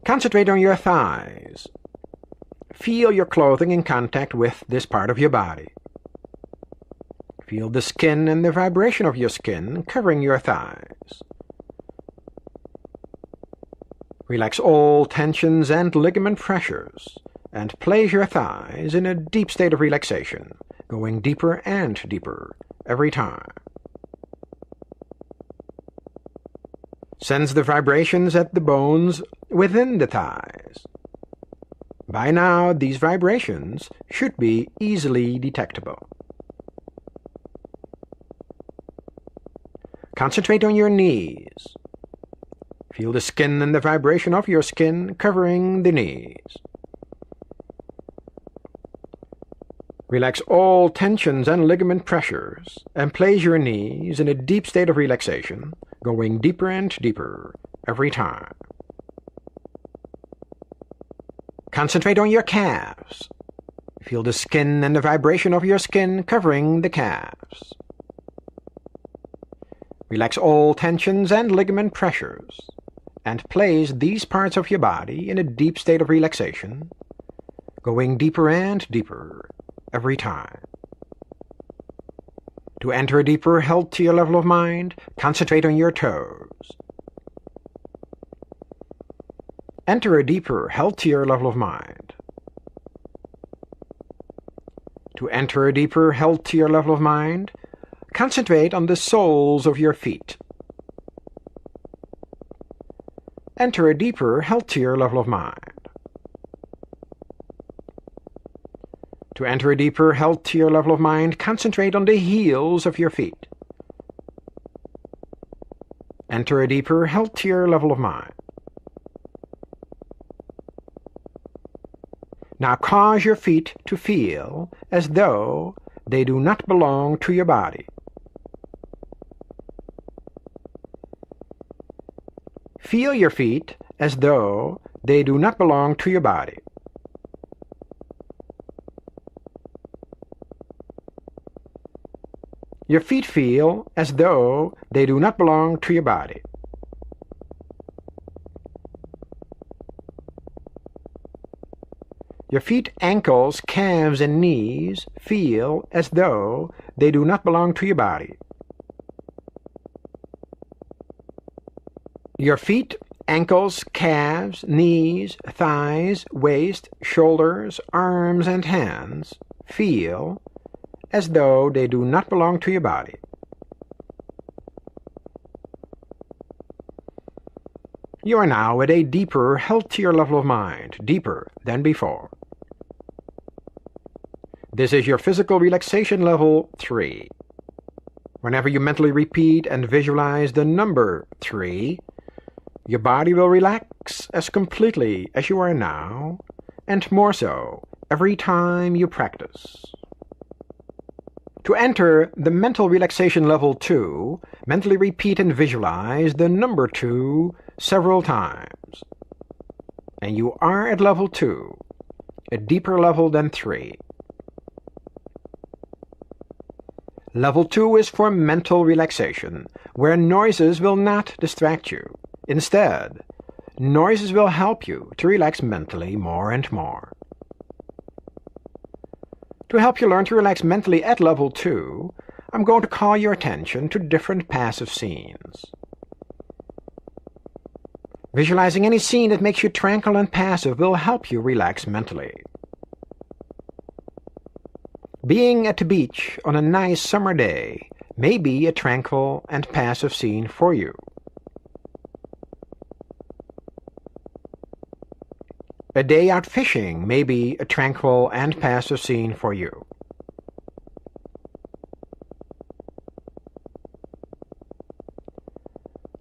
A: Concentrate on your thighs. Feel your clothing in contact with this part of your body. Feel the skin and the vibration of your skin covering your thighs. Relax all tensions and ligament pressures and place your thighs in a deep state of relaxation, going deeper and deeper every time. Sense the vibrations at the bones within the thighs. By now, these vibrations should be easily detectable. Concentrate on your knees. Feel the skin and the vibration of your skin covering the knees. Relax all tensions and ligament pressures and place your knees in a deep state of relaxation, going deeper and deeper every time. Concentrate on your calves. Feel the skin and the vibration of your skin covering the calves. Relax all tensions and ligament pressures and place these parts of your body in a deep state of relaxation, going deeper and deeper every time. To enter a deeper, healthier level of mind, concentrate on your toes. Enter a deeper, healthier level of mind. To enter a deeper, healthier level of mind, concentrate on the soles of your feet. Enter a deeper, healthier level of mind. To enter a deeper, healthier level of mind, concentrate on the heels of your feet. enter a deeper, healthier level of mind. Now cause your feet to feel as though they do not belong to your body. Feel your feet as though they do not belong to your body. Your feet feel as though they do not belong to your body. Your feet, ankles, calves, and knees feel as though they do not belong to your body. Your feet, ankles, calves, knees, thighs, waist, shoulders, arms, and hands feel as though they do not belong to your body. You are now at a deeper, healthier level of mind, deeper than before. This is your physical relaxation level 3. Whenever you mentally repeat and visualize the number 3, your body will relax as completely as you are now, and more so every time you practice. To enter the mental relaxation level 2, mentally repeat and visualize the number 2 several times. And you are at level 2, a deeper level than 3. Level 2 is for mental relaxation, where noises will not distract you. Instead, noises will help you to relax mentally more and more. To help you learn to relax mentally at level 2, I'm going to call your attention to different passive scenes. Visualizing any scene that makes you tranquil and passive will help you relax mentally. Being at the beach on a nice summer day may be a tranquil and passive scene for you. A day out fishing may be a tranquil and passive scene for you.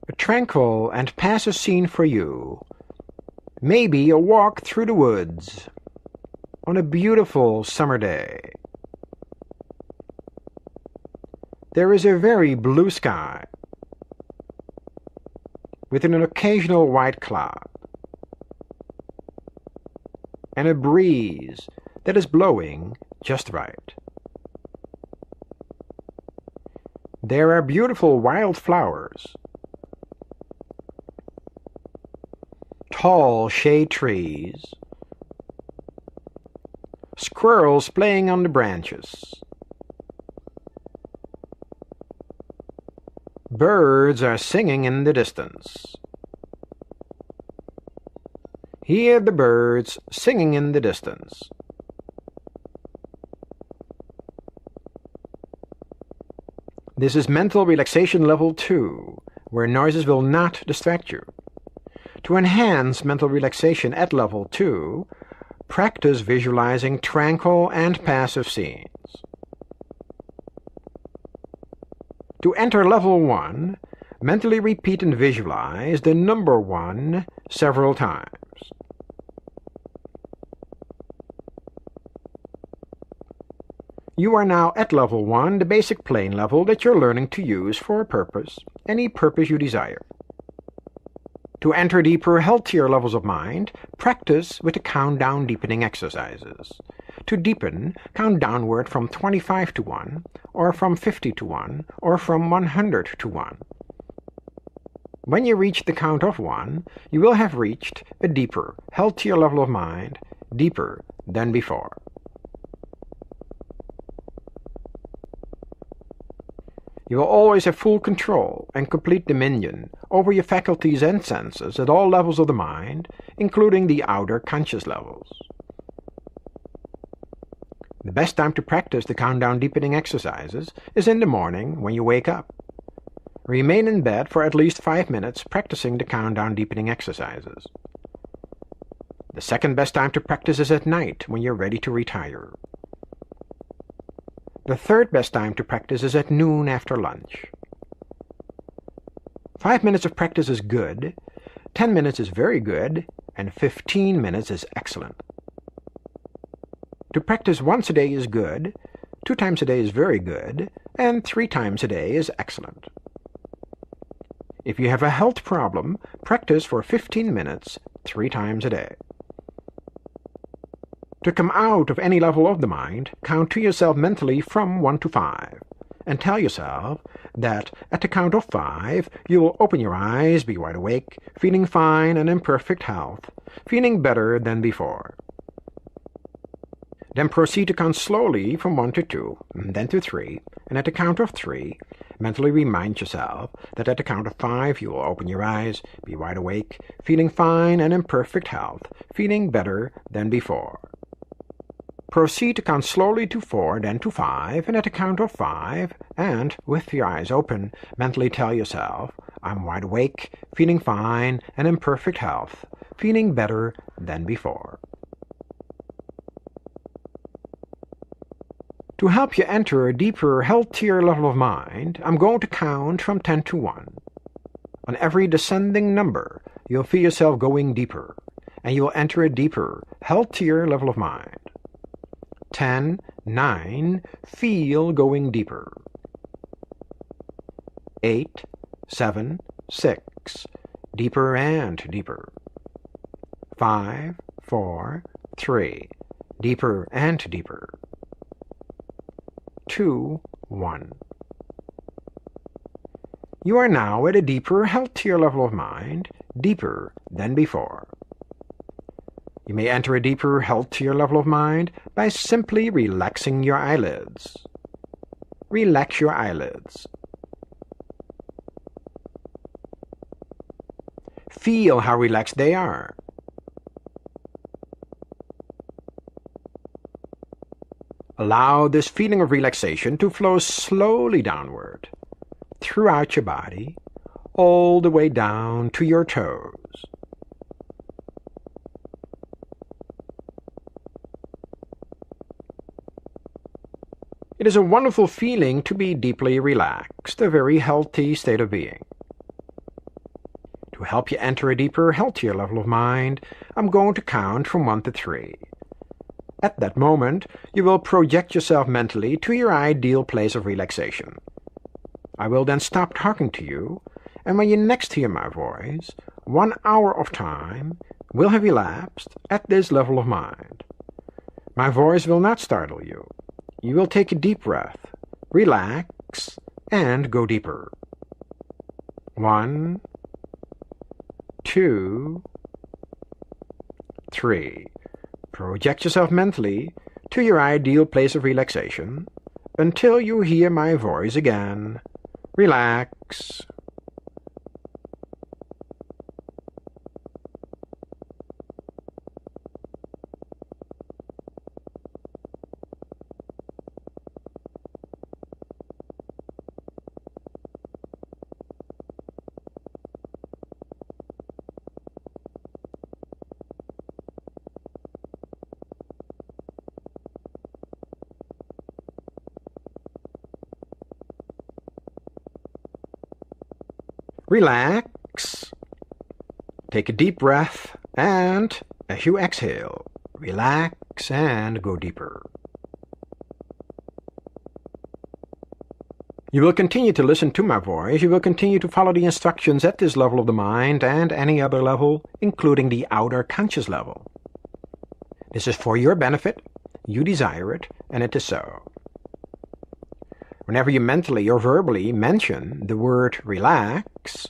A: A tranquil and passive scene for you may be a walk through the woods on a beautiful summer day. There is a very blue sky with an occasional white cloud, and a breeze that is blowing just right. There are beautiful wild flowers, tall shade trees, squirrels playing on the branches, birds are singing in the distance. Hear the birds singing in the distance. This is mental relaxation level 2, where noises will not distract you. To enhance mental relaxation at level 2, practice visualizing tranquil and passive scenes. To enter level 1, mentally repeat and visualize the number 1 several times. You are now at level 1, the basic plane level that you're learning to use for a purpose, any purpose you desire. To enter deeper, healthier levels of mind, practice with the countdown deepening exercises. To deepen, count downward from 25 to 1, or from 50 to 1, or from 100 to 1. When you reach the count of 1, you will have reached a deeper, healthier level of mind, deeper than before. You will always have full control and complete dominion over your faculties and senses at all levels of the mind, including the outer conscious levels. The best time to practice the countdown deepening exercises is in the morning when you wake up. Remain in bed for at least 5 minutes practicing the countdown deepening exercises. The second best time to practice is at night when you're ready to retire. The third best time to practice is at noon after lunch. 5 minutes of practice is good, 10 minutes is very good, and 15 minutes is excellent. To practice once a day is good, 2 times a day is very good, and 3 times a day is excellent. If you have a health problem, practice for 15 minutes 3 times a day. To come out of any level of the mind, count to yourself mentally from 1 to 5, and tell yourself that at the count of 5 you will open your eyes, be wide awake, feeling fine and in perfect health, feeling better than before. Then proceed to count slowly from 1 to 2, then to 3, and at the count of 3, mentally remind yourself that at the count of 5 you will open your eyes, be wide awake, feeling fine and in perfect health, feeling better than before. Proceed to count slowly to 4, then to 5, and at the count of 5, and, with your eyes open, mentally tell yourself, I'm wide awake, feeling fine and in perfect health, feeling better than before. To help you enter a deeper, healthier level of mind, I'm going to count from 10 to 1. On every descending number, you'll feel yourself going deeper, and you'll enter a deeper, healthier level of mind. 10, 9, feel going deeper. 8, 7, 6, deeper and deeper. 5, 4, 3, deeper and deeper. 2, 1. You are now at a deeper, healthier level of mind, deeper than before. You may enter a deeper, healthier level of mind by simply relaxing your eyelids. Relax your eyelids. Feel how relaxed they are. Allow this feeling of relaxation to flow slowly downward, throughout your body, all the way down to your toes. It is a wonderful feeling to be deeply relaxed, a very healthy state of being. To help you enter a deeper, healthier level of mind, I'm going to count from 1 to 3. At that moment, you will project yourself mentally to your ideal place of relaxation. I will then stop talking to you, and when you next hear my voice, 1 hour of time will have elapsed at this level of mind. My voice will not startle you. You will take a deep breath, relax, and go deeper. 1, 2, 3. Project yourself mentally to your ideal place of relaxation until you hear my voice again. Relax. Relax. Take a deep breath, and as you exhale, relax and go deeper. You will continue to listen to my voice. You will continue to follow the instructions at this level of the mind and any other level, including the outer conscious level. This is for your benefit. You desire it, and it is so. Whenever you mentally or verbally mention the word relax,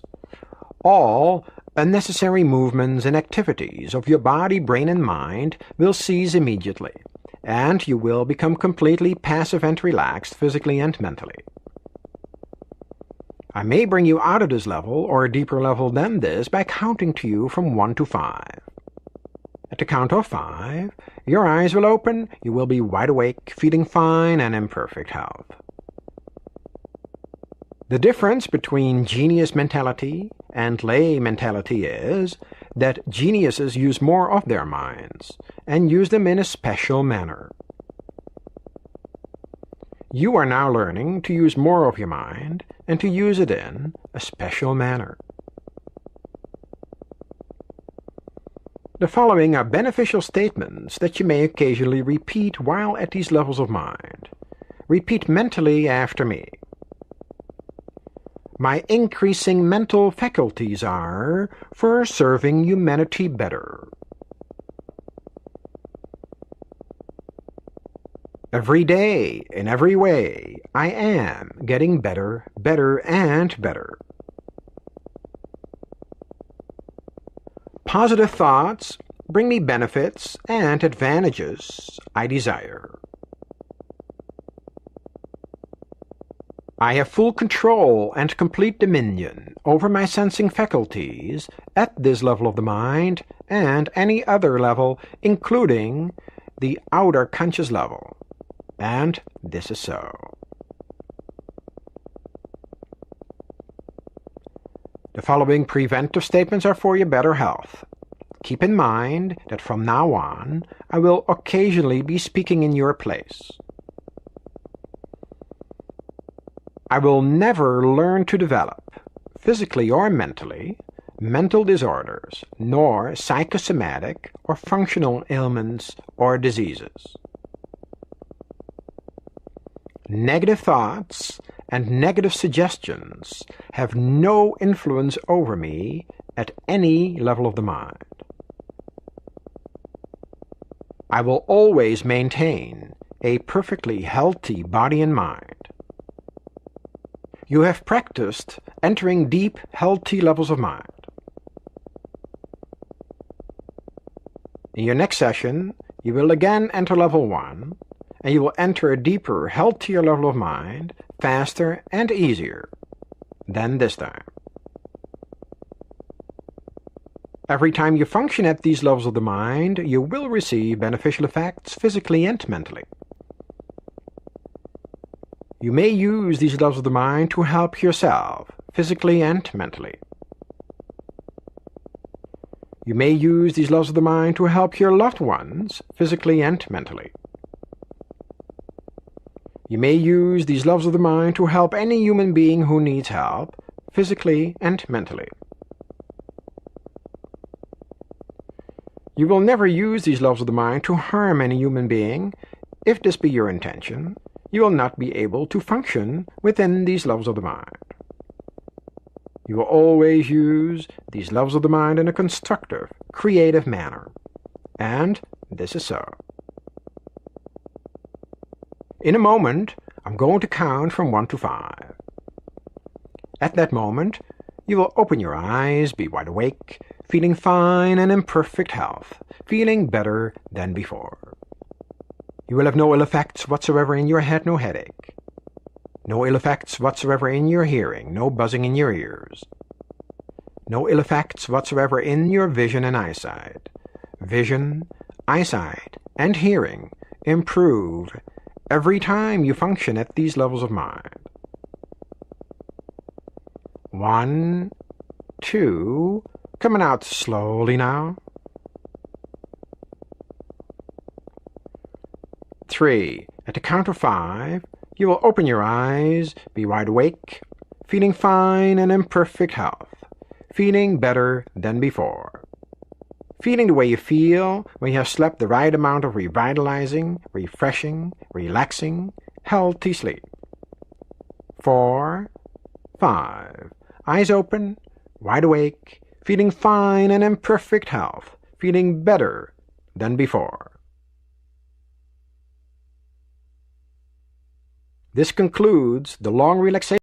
A: all unnecessary movements and activities of your body, brain, and mind will cease immediately, and you will become completely passive and relaxed physically and mentally. I may bring you out of this level or a deeper level than this by counting to you from 1 to 5. At the count of 5, your eyes will open, you will be wide awake, feeling fine and in perfect health. The difference between genius mentality and lay mentality is that geniuses use more of their minds and use them in a special manner. You are now learning to use more of your mind and to use it in a special manner. The following are beneficial statements that you may occasionally repeat while at these levels of mind. Repeat mentally after me. My increasing mental faculties are for serving humanity better. Every day, in every way, I am getting better, better, and better. Positive thoughts bring me benefits and advantages I desire. I have full control and complete dominion over my sensing faculties at this level of the mind and any other level, including the outer conscious level. And this is so. The following preventive statements are for your better health. Keep in mind that from now on, I will occasionally be speaking in your place. I will never learn to develop, physically or mentally, mental disorders, nor psychosomatic or functional ailments or diseases. Negative thoughts and negative suggestions have no influence over me at any level of the mind. I will always maintain a perfectly healthy body and mind. You have practiced entering deep, healthy levels of mind. In your next session, you will again enter level 1, and you will enter a deeper, healthier level of mind, faster and easier than this time. Every time you function at these levels of the mind, you will receive beneficial effects physically and mentally. You may use these levels of the mind to help yourself, physically and mentally. You may use these levels of the mind to help your loved ones, physically and mentally. You may use these levels of the mind to help any human being who needs help, physically and mentally. You will never use these levels of the mind to harm any human being. If this be your intention, you will not be able to function within these levels of the mind. You will always use these levels of the mind in a constructive, creative manner. And this is so. In a moment, I'm going to count from 1 to 5. At that moment, you will open your eyes, be wide awake, feeling fine and in perfect health, feeling better than before. You will have no ill effects whatsoever in your head, no headache. No ill effects whatsoever in your hearing, no buzzing in your ears. No ill effects whatsoever in your vision and eyesight. Vision, eyesight, and hearing improve every time you function at these levels of mind. 1, 2, coming out slowly now. 3, at the count of 5, you will open your eyes, be wide awake, feeling fine and in perfect health, feeling better than before. Feeling the way you feel when you have slept the right amount of revitalizing, refreshing, relaxing, healthy sleep. 4, 5, eyes open, wide awake, feeling fine and in perfect health, feeling better than before. This concludes the long relaxation